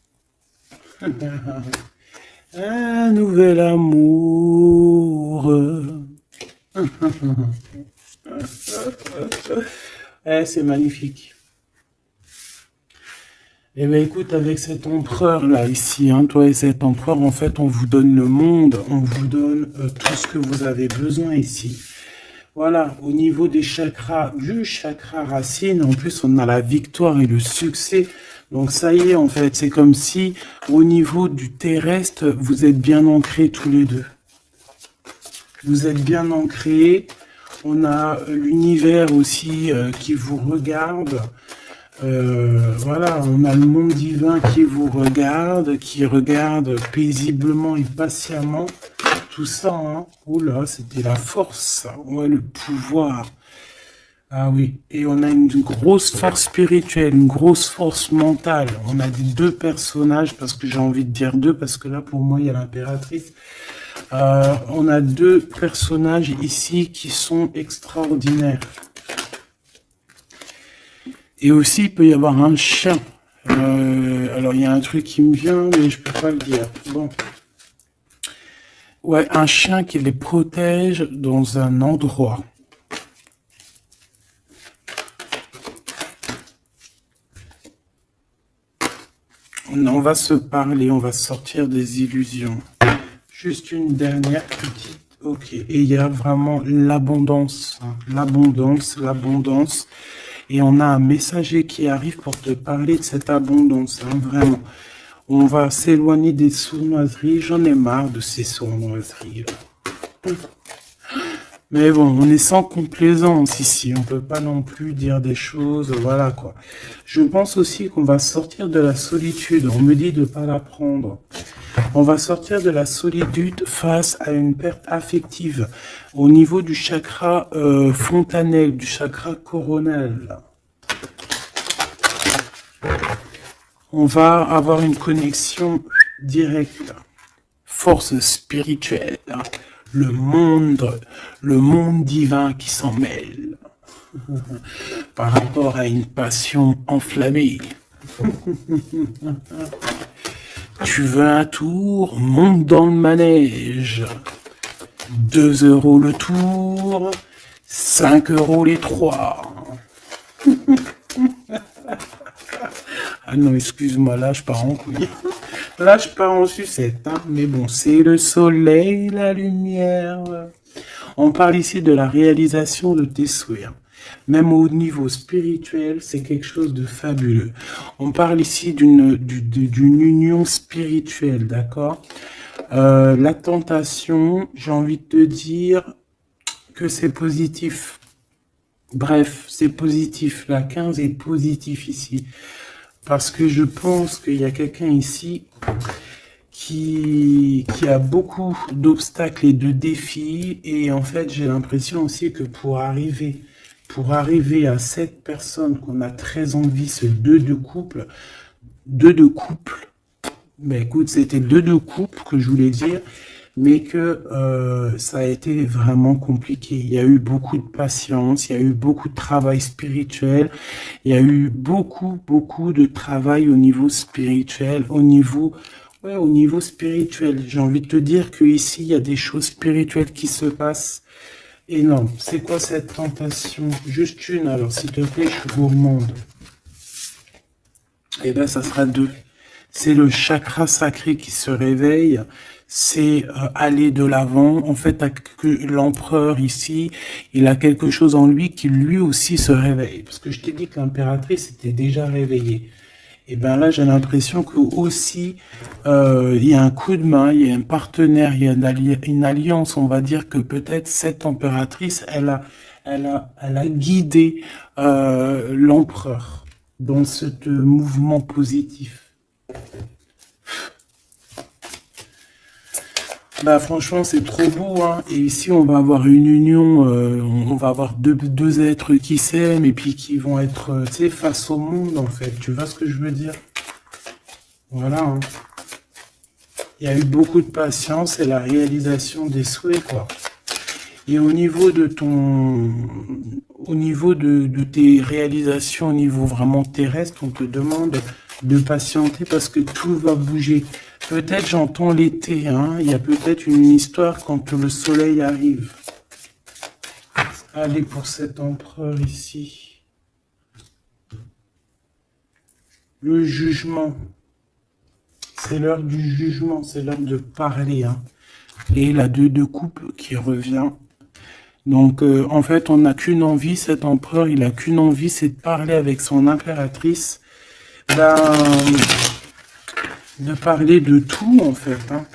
Un nouvel amour. C'est magnifique. Eh bien, écoute, avec cet empereur-là, ici, hein, toi et cet empereur, en fait, on vous donne le monde, on vous donne tout ce que vous avez besoin ici. Voilà, au niveau des chakras, du chakra racine, en plus, on a la victoire et le succès. Donc, ça y est, en fait, c'est comme si, au niveau du terrestre, vous êtes bien ancrés tous les deux. Vous êtes bien ancrés. On a l'univers aussi qui vous regarde. Voilà, on a le monde divin qui vous regarde, qui regarde paisiblement et patiemment. Tout ça, hein. Oula, c'était la force, ouais, le pouvoir. Ah oui, et on a une grosse force spirituelle, une grosse force mentale. On a deux personnages, parce que j'ai envie de dire deux, parce que là, pour moi, il y a l'impératrice. On a deux personnages ici qui sont extraordinaires. Et aussi, il peut y avoir un chien. Alors, il y a un truc qui me vient, mais je peux pas le dire. Bon. Ouais, un chien qui les protège dans un endroit. On va se parler, on va sortir des illusions. Juste une dernière petite. Ok, et il y a vraiment l'abondance, hein. L'abondance, l'abondance. Et on a un messager qui arrive pour te parler de cette abondance, hein, vraiment. On va s'éloigner des sournoiseries. J'en ai marre de ces sournoiseries. Mais bon, on est sans complaisance ici. On peut pas non plus dire des choses, voilà quoi. Je pense aussi qu'on va sortir de la solitude. On me dit de pas la prendre. On va sortir de la solitude face à une perte affective au niveau du chakra fontanelle, du chakra coronal. On va avoir une connexion directe, force spirituelle, le monde divin qui s'en mêle par rapport à une passion enflammée. Tu veux un tour? Monte dans le manège. 2 € le tour, 5 € les 3. Ah non, excuse-moi, là je pars en couille. Là je pars en sucette, hein. Mais bon, c'est le soleil, la lumière. On parle ici de la réalisation de tes souhaits. Même au niveau spirituel, c'est quelque chose de fabuleux. On parle ici d'une union spirituelle, d'accord? La tentation, j'ai envie de te dire que c'est positif. Bref, c'est positif. La 15 est positif ici. Parce que je pense qu'il y a quelqu'un ici qui a beaucoup d'obstacles et de défis. Et en fait, j'ai l'impression aussi que pour arriver à cette personne qu'on a très envie, ce deux de couple, ben écoute, c'était deux de couple que je voulais dire, mais que ça a été vraiment compliqué. Il y a eu beaucoup de patience, il y a eu beaucoup de travail spirituel, il y a eu beaucoup de travail au niveau spirituel, au niveau spirituel. J'ai envie de te dire que ici il y a des choses spirituelles qui se passent. Et non, c'est quoi cette tentation? Juste une, alors s'il te plaît, je suis gourmande. Eh ben, ça sera 2. C'est le chakra sacré qui se réveille, c'est aller de l'avant. En fait, l'empereur ici, il a quelque chose en lui qui lui aussi se réveille. Parce que je t'ai dit que l'impératrice était déjà réveillée. Et bien là, j'ai l'impression que aussi, il y a un coup de main, il y a un partenaire, il y a une alliance. On va dire que peut-être cette impératrice, elle a guidé l'empereur dans ce mouvement positif. Bah franchement c'est trop beau, hein. Et ici on va avoir une union, on va avoir deux êtres qui s'aiment et puis qui vont être tu sais, face au monde en fait. Tu vois ce que je veux dire? Voilà, hein. Il y a eu beaucoup de patience et la réalisation des souhaits, quoi. Et au niveau de tes réalisations au niveau vraiment terrestre, on te demande de patienter parce que tout va bouger. Peut-être j'entends l'été, hein. Il y a peut-être une histoire quand le soleil arrive. Allez, pour cet empereur ici. Le jugement. C'est l'heure du jugement, c'est l'heure de parler, hein. Et la 2 de coupe qui revient. Donc, en fait, on n'a qu'une envie, cet empereur, il a qu'une envie, c'est de parler avec son impératrice, de parler de tout, en fait, hein.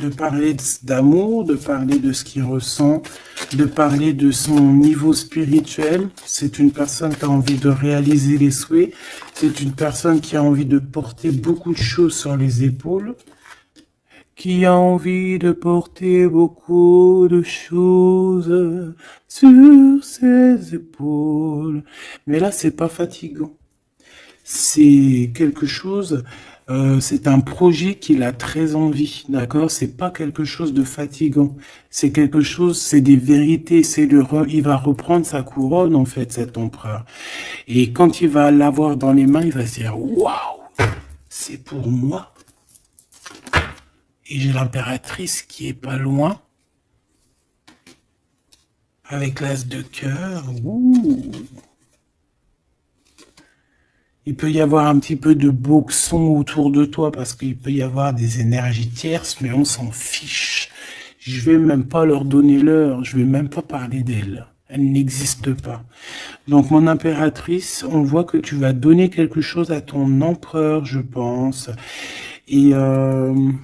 De parler d'amour, de parler de ce qu'il ressent, de parler de son niveau spirituel. C'est une personne qui a envie de réaliser les souhaits. C'est une personne qui a envie de porter beaucoup de choses sur les épaules. Qui a envie de porter beaucoup de choses sur ses épaules. Mais là, c'est pas fatigant. C'est quelque chose, c'est un projet qu'il a très envie, d'accord? C'est pas quelque chose de fatigant. C'est quelque chose, c'est des vérités, il va reprendre sa couronne, en fait, cet empereur. Et quand il va l'avoir dans les mains, il va se dire, waouh, c'est pour moi. Et j'ai l'impératrice qui est pas loin. Avec l'as de cœur. Ouh. Il peut y avoir un petit peu de boxon autour de toi parce qu'il peut y avoir des énergies tierces, mais on s'en fiche. Je vais même pas leur donner l'heure, je vais même pas parler d'elle. Elle n'existe pas. Donc mon impératrice, on voit que tu vas donner quelque chose à ton empereur, je pense. Et on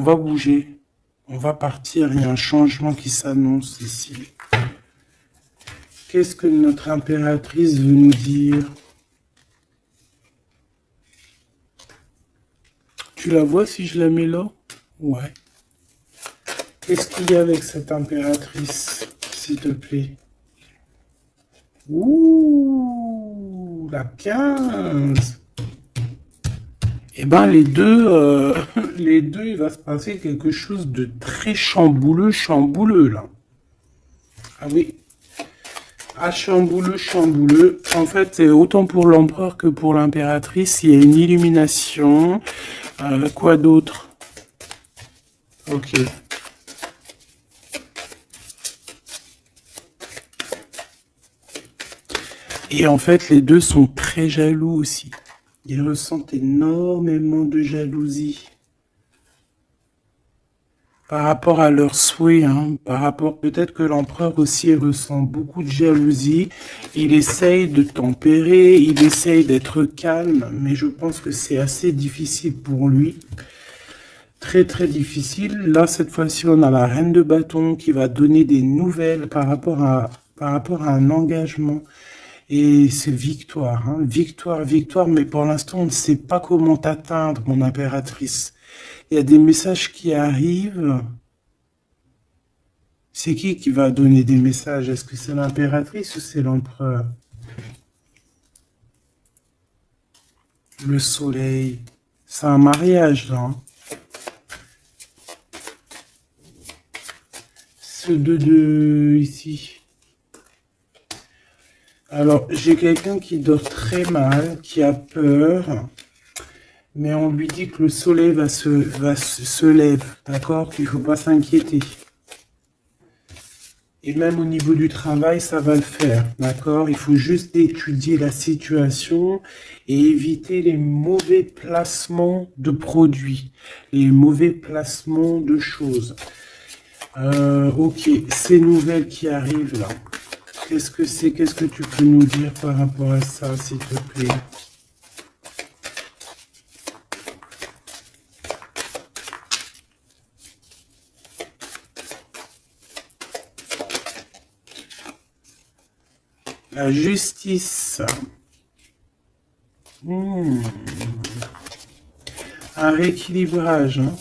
va bouger. On va partir. Il y a un changement qui s'annonce ici. Qu'est-ce que notre impératrice veut nous dire? Tu la vois si je la mets là? Ouais. Qu'est-ce qu'il y a avec cette impératrice, s'il te plaît? Ouh, la 15. Eh ben les deux, il va se passer quelque chose de très chambouleux là. Ah oui. Ah, chambouleux, chambouleux. En fait, autant pour l'empereur que pour l'impératrice, il y a une illumination. Quoi d'autre? Ok. Et en fait, les deux sont très jaloux aussi. Ils ressentent énormément de jalousie par rapport à leurs souhaits, hein, par rapport, peut-être que l'empereur aussi ressent beaucoup de jalousie. Il essaye de tempérer, il essaye d'être calme, mais je pense que c'est assez difficile pour lui. Très très difficile. Là, cette fois-ci, on a la reine de bâton qui va donner des nouvelles par rapport à un engagement. Et c'est victoire, hein, victoire, victoire, mais pour l'instant, on ne sait pas comment t'atteindre, mon impératrice. Il y a des messages qui arrivent. C'est qui va donner des messages? Est-ce que c'est l'impératrice ou c'est l'empereur? Le soleil. C'est un mariage, là. Hein. Ce deux ici. Alors, j'ai quelqu'un qui dort très mal, qui a peur, mais on lui dit que le soleil se lève, d'accord? Qu'il ne faut pas s'inquiéter. Et même au niveau du travail, ça va le faire, d'accord? Il faut juste étudier la situation et éviter les mauvais placements de produits, les mauvais placements de choses. Ok, ces nouvelles qui arrivent là. Qu'est-ce que c'est? Qu'est-ce que tu peux nous dire par rapport à ça, s'il te plaît? La justice. Un rééquilibrage. Hein.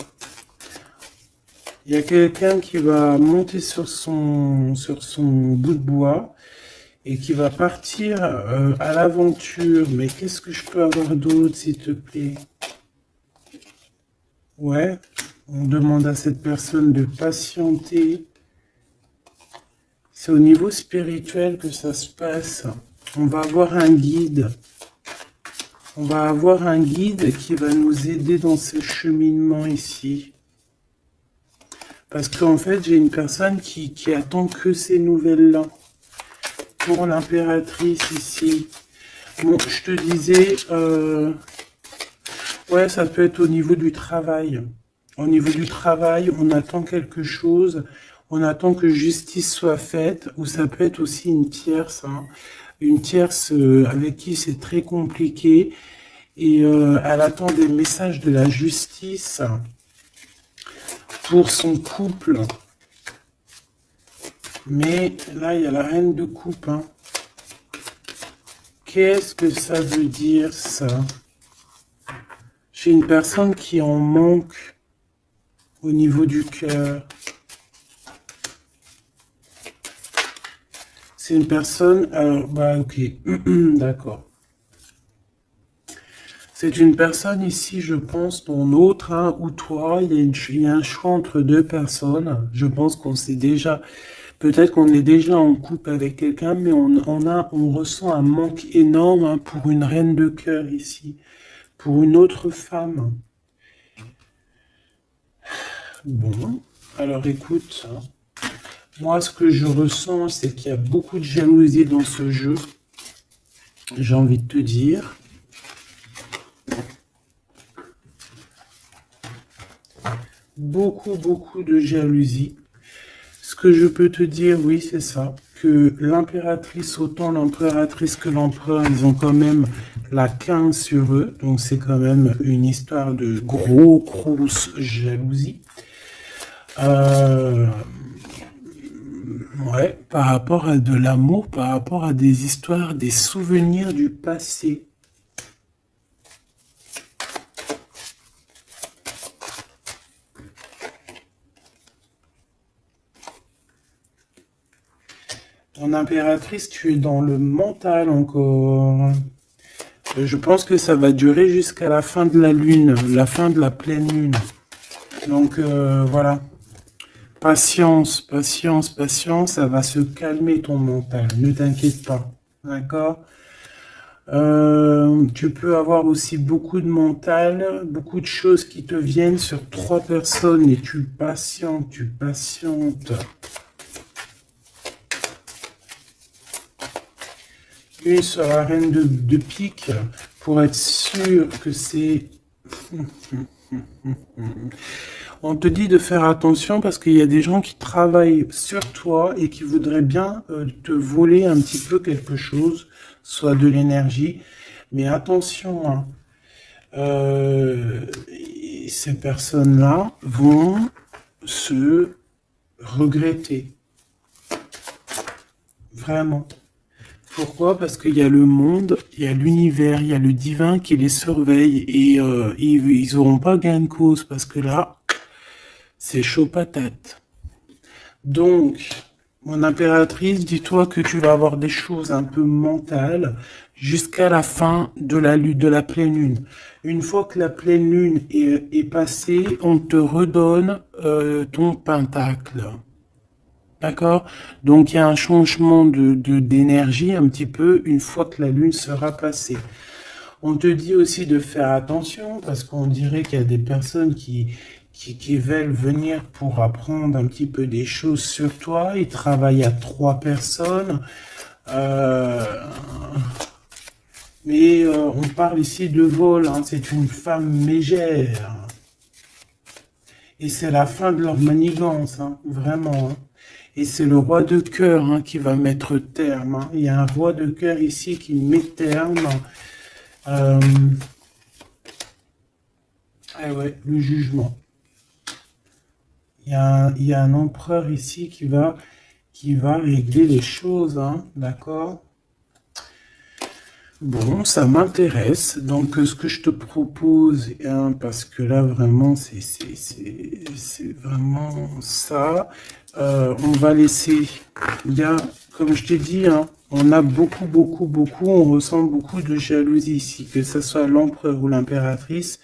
Il y a quelqu'un qui va monter sur son bout de bois et qui va partir à l'aventure. Mais qu'est-ce que je peux avoir d'autre, s'il te plaît? Ouais, on demande à cette personne de patienter. C'est au niveau spirituel que ça se passe. On va avoir un guide. On va avoir un guide qui va nous aider dans ce cheminement ici. Parce qu'en fait, j'ai une personne qui attend que ces nouvelles-là. Pour l'impératrice ici. Bon, je te disais, ouais, ça peut être au niveau du travail. Au niveau du travail, on attend quelque chose, on attend que justice soit faite, ou ça peut être aussi une tierce, hein. Une tierce avec qui c'est très compliqué, et elle attend des messages de la justice pour son couple. Mais là, il y a la reine de coupe. Hein. Qu'est-ce que ça veut dire, ça? J'ai une personne qui en manque au niveau du cœur. C'est une personne... Alors, bah, ok. D'accord. C'est une personne ici, je pense, ton autre, hein, ou toi. Il y a un choix entre deux personnes. Je pense qu'on sait déjà... Peut-être qu'on est déjà en couple avec quelqu'un, mais on ressent un manque énorme, hein, pour une reine de cœur ici, pour une autre femme. Bon, alors écoute, hein, moi ce que je ressens, c'est qu'il y a beaucoup de jalousie dans ce jeu. J'ai envie de te dire. Beaucoup de jalousie. Ce que je peux te dire, oui, c'est ça, que l'impératrice, autant l'impératrice que l'empereur, ils ont quand même la 15 sur eux, donc c'est quand même une histoire de grosse jalousie. Ouais, par rapport à de l'amour, par rapport à des histoires, des souvenirs du passé. Ton impératrice, tu es dans le mental encore. Je pense que ça va durer jusqu'à la fin de la lune, la fin de la pleine lune. Donc voilà. Patience, patience, patience, ça va se calmer ton mental, ne t'inquiète pas, d'accord? Tu peux avoir aussi beaucoup de mental, beaucoup de choses qui te viennent sur 3 personnes et tu patientes, tu patientes. Une sur la reine de pique pour être sûr que c'est... On te dit de faire attention parce qu'il y a des gens qui travaillent sur toi et qui voudraient bien te voler un petit peu quelque chose, soit de l'énergie. Mais attention, hein, ces personnes-là vont se regretter. Vraiment. Pourquoi? Parce qu'il y a le monde, il y a l'univers, il y a le divin qui les surveille et ils n'auront pas gain de cause parce que là, c'est chaud patate. Donc, mon impératrice, dis-toi que tu vas avoir des choses un peu mentales jusqu'à la fin de la lune, de la pleine lune. Une fois que la pleine lune est passée, on te redonne ton pentacle. D'accord? Donc, il y a un changement d'énergie un petit peu une fois que la lune sera passée. On te dit aussi de faire attention parce qu'on dirait qu'il y a des personnes qui veulent venir pour apprendre un petit peu des choses sur toi. Ils travaillent à 3 personnes. Mais on parle ici de vol. Hein. C'est une femme mégère. Et c'est la fin de leur manigance. Hein. Vraiment. Hein. Et c'est le roi de cœur hein, qui va mettre terme. Hein. Il y a un roi de cœur ici qui met terme. Ah ouais, le jugement. Il y a un empereur ici qui va régler les choses, hein, d'accord? Bon, ça m'intéresse. Donc, ce que je te propose, hein, parce que là, vraiment, c'est vraiment ça. On va laisser, il y a, comme je t'ai dit, hein, on a beaucoup, on ressent beaucoup de jalousie ici, que ce soit l'empereur ou l'impératrice.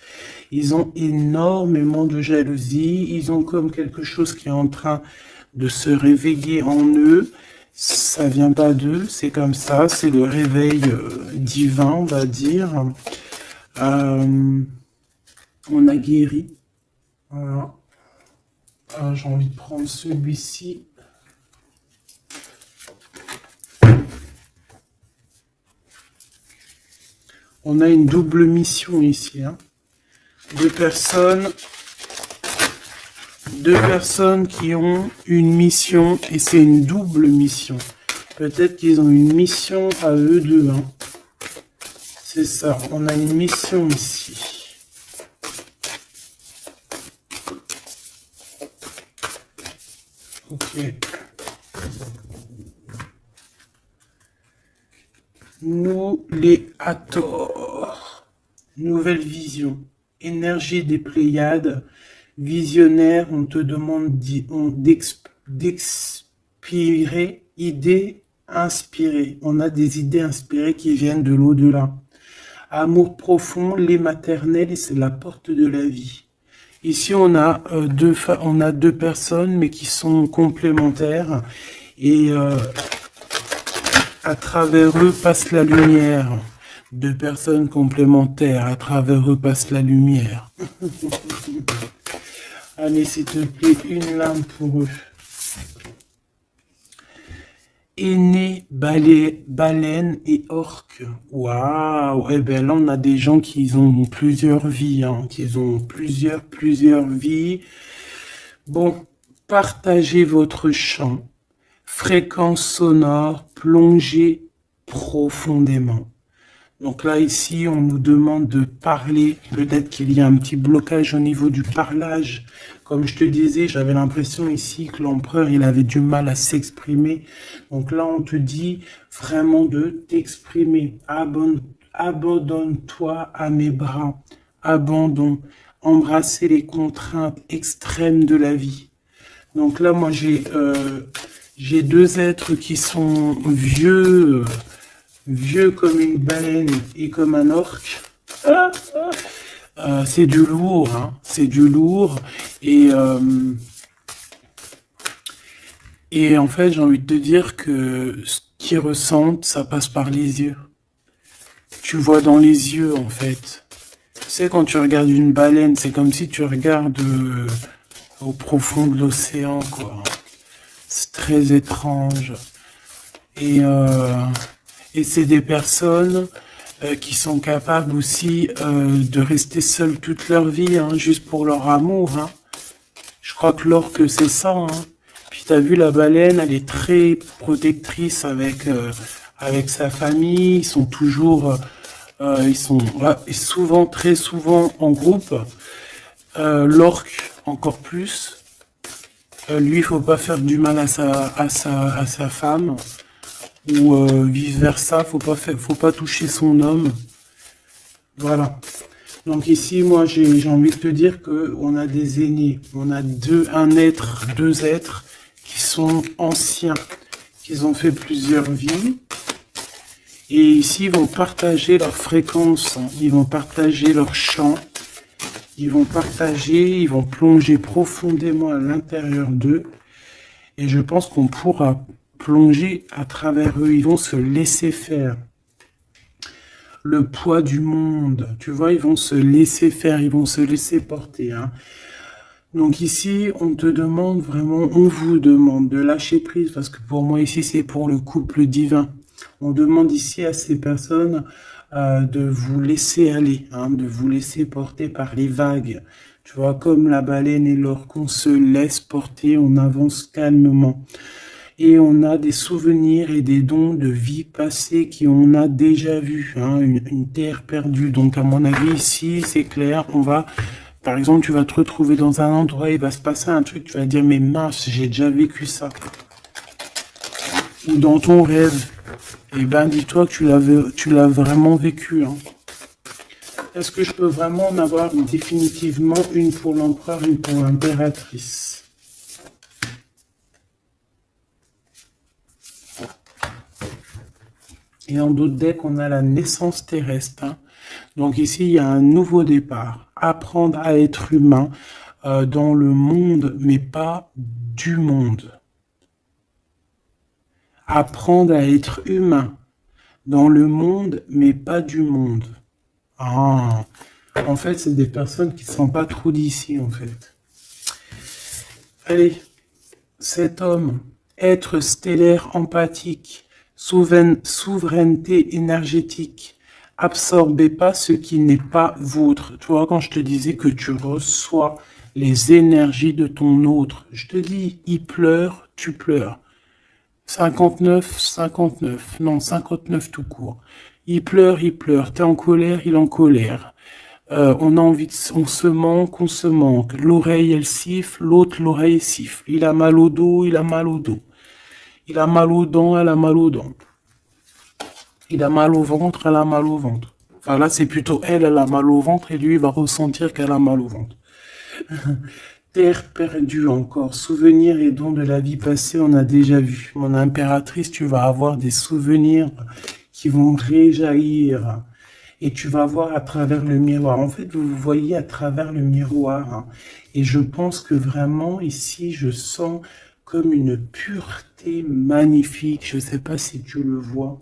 Ils ont énormément de jalousie. Ils ont comme quelque chose qui est en train de se réveiller en eux. Ça vient pas d'eux, c'est comme ça. C'est le réveil divin, on va dire. On a guéri. Voilà. J'ai envie de prendre celui-ci. On a une double mission ici. Hein. Deux personnes qui ont une mission et c'est une double mission. Peut-être qu'ils ont une mission à eux deux. Hein. C'est ça, on a une mission ici. Ok. Nous les Hathor. Nouvelle vision. Énergie des Pléiades. Visionnaire, on te demande d'expirer, idées inspirées. On a des idées inspirées qui viennent de l'au-delà. Amour profond, lait maternel, et c'est la porte de la vie. Ici, on a deux personnes, mais qui sont complémentaires. Et à travers eux passe la lumière. Deux personnes complémentaires, à travers eux passe la lumière. Allez, s'il te plaît, une lame pour eux. Aîné, baleine et orque. Waouh! Eh bien là, on a des gens qui ont plusieurs vies, hein, qui ont plusieurs vies. Bon, partagez votre chant. Fréquence sonore, plongez profondément. Donc là, ici, on nous demande de parler. Peut-être qu'il y a un petit blocage au niveau du parlage. Comme je te disais, j'avais l'impression ici que l'empereur, il avait du mal à s'exprimer. Donc là, on te dit vraiment de t'exprimer. Abandonne-toi à mes bras. Abandon. Embrasser les contraintes extrêmes de la vie. Donc là, moi, j'ai deux êtres qui sont vieux comme une baleine et comme un orque. C'est du lourd, hein. C'est du lourd. Et Et en fait, j'ai envie de te dire que ce qu'ils ressentent, ça passe par les yeux. Tu vois dans les yeux, en fait. Tu sais, quand tu regardes une baleine, c'est comme si tu regardes au profond de l'océan, quoi. C'est très étrange. Et, euh, et c'est des personnes qui sont capables aussi de rester seules toute leur vie, hein, juste pour leur amour. Hein. Je crois que l'orque, c'est ça. Hein. Puis t'as vu, la baleine, elle est très protectrice avec sa famille. Ils sont toujours, ils sont ouais, et souvent, très souvent en groupe. L'orque, encore plus. Lui, il faut pas faire du mal à sa femme. Ou vice versa, faut pas toucher son homme. Voilà. Donc ici, moi, j'ai envie de te dire que on a des aînés, on a deux êtres qui sont anciens, qui ont fait plusieurs vies, et ici, ils vont partager leur fréquence, hein. Ils vont partager leur chant, ils vont plonger profondément à l'intérieur d'eux, et je pense qu'on pourra plonger à travers eux. Ils vont se laisser faire. Le poids du monde, tu vois, ils vont se laisser faire, ils vont se laisser porter. Hein. Donc ici, on te demande vraiment, on vous demande de lâcher prise, parce que pour moi ici, c'est pour le couple divin. On demande ici à ces personnes de vous laisser aller, hein, de vous laisser porter par les vagues. Tu vois, comme la baleine et l'orque, on se laisse porter, on avance calmement. Et on a des souvenirs et des dons de vie passée qu'on a déjà vus, hein, une terre perdue. Donc à mon avis ici, c'est clair, on va, par exemple, tu vas te retrouver dans un endroit, il va se passer un truc, tu vas dire, mais mince, j'ai déjà vécu ça. Ou dans ton rêve, eh ben dis-toi que tu l'as vraiment vécu. Hein. Est-ce que je peux vraiment en avoir définitivement une pour l'empereur, une pour l'impératrice? Et en d'autres decks, on a la naissance terrestre. Hein. Donc ici, il y a un nouveau départ. Apprendre à être humain dans le monde, mais pas du monde. Apprendre à être humain dans le monde, mais pas du monde. Ah, en fait, c'est des personnes qui ne sont pas trop d'ici, en fait. Allez, cet homme, être stellaire empathique, souveraineté énergétique, absorbez pas ce qui n'est pas vôtre. Tu vois, quand je te disais que tu reçois les énergies de ton autre, je te dis, il pleure, tu pleures. 59, 59, non, 59 tout court. Il pleure, t'es en colère, il est en colère. On a envie on se manque, on se manque. L'oreille, elle siffle, l'autre, l'oreille siffle. Il a mal au dos, il a mal au dos. Il a mal aux dents, elle a mal aux dents. Il a mal au ventre, elle a mal au ventre. Enfin là, c'est plutôt elle, elle a mal au ventre et lui, il va ressentir qu'elle a mal au ventre. Terre perdue encore, souvenirs et dons de la vie passée, on a déjà vu. Mon impératrice, tu vas avoir des souvenirs qui vont réjaillir. Et tu vas voir à travers le miroir. En fait, vous voyez à travers le miroir. Hein. Et je pense que vraiment, ici, je sens comme une pureté magnifique. Je ne sais pas si tu le vois.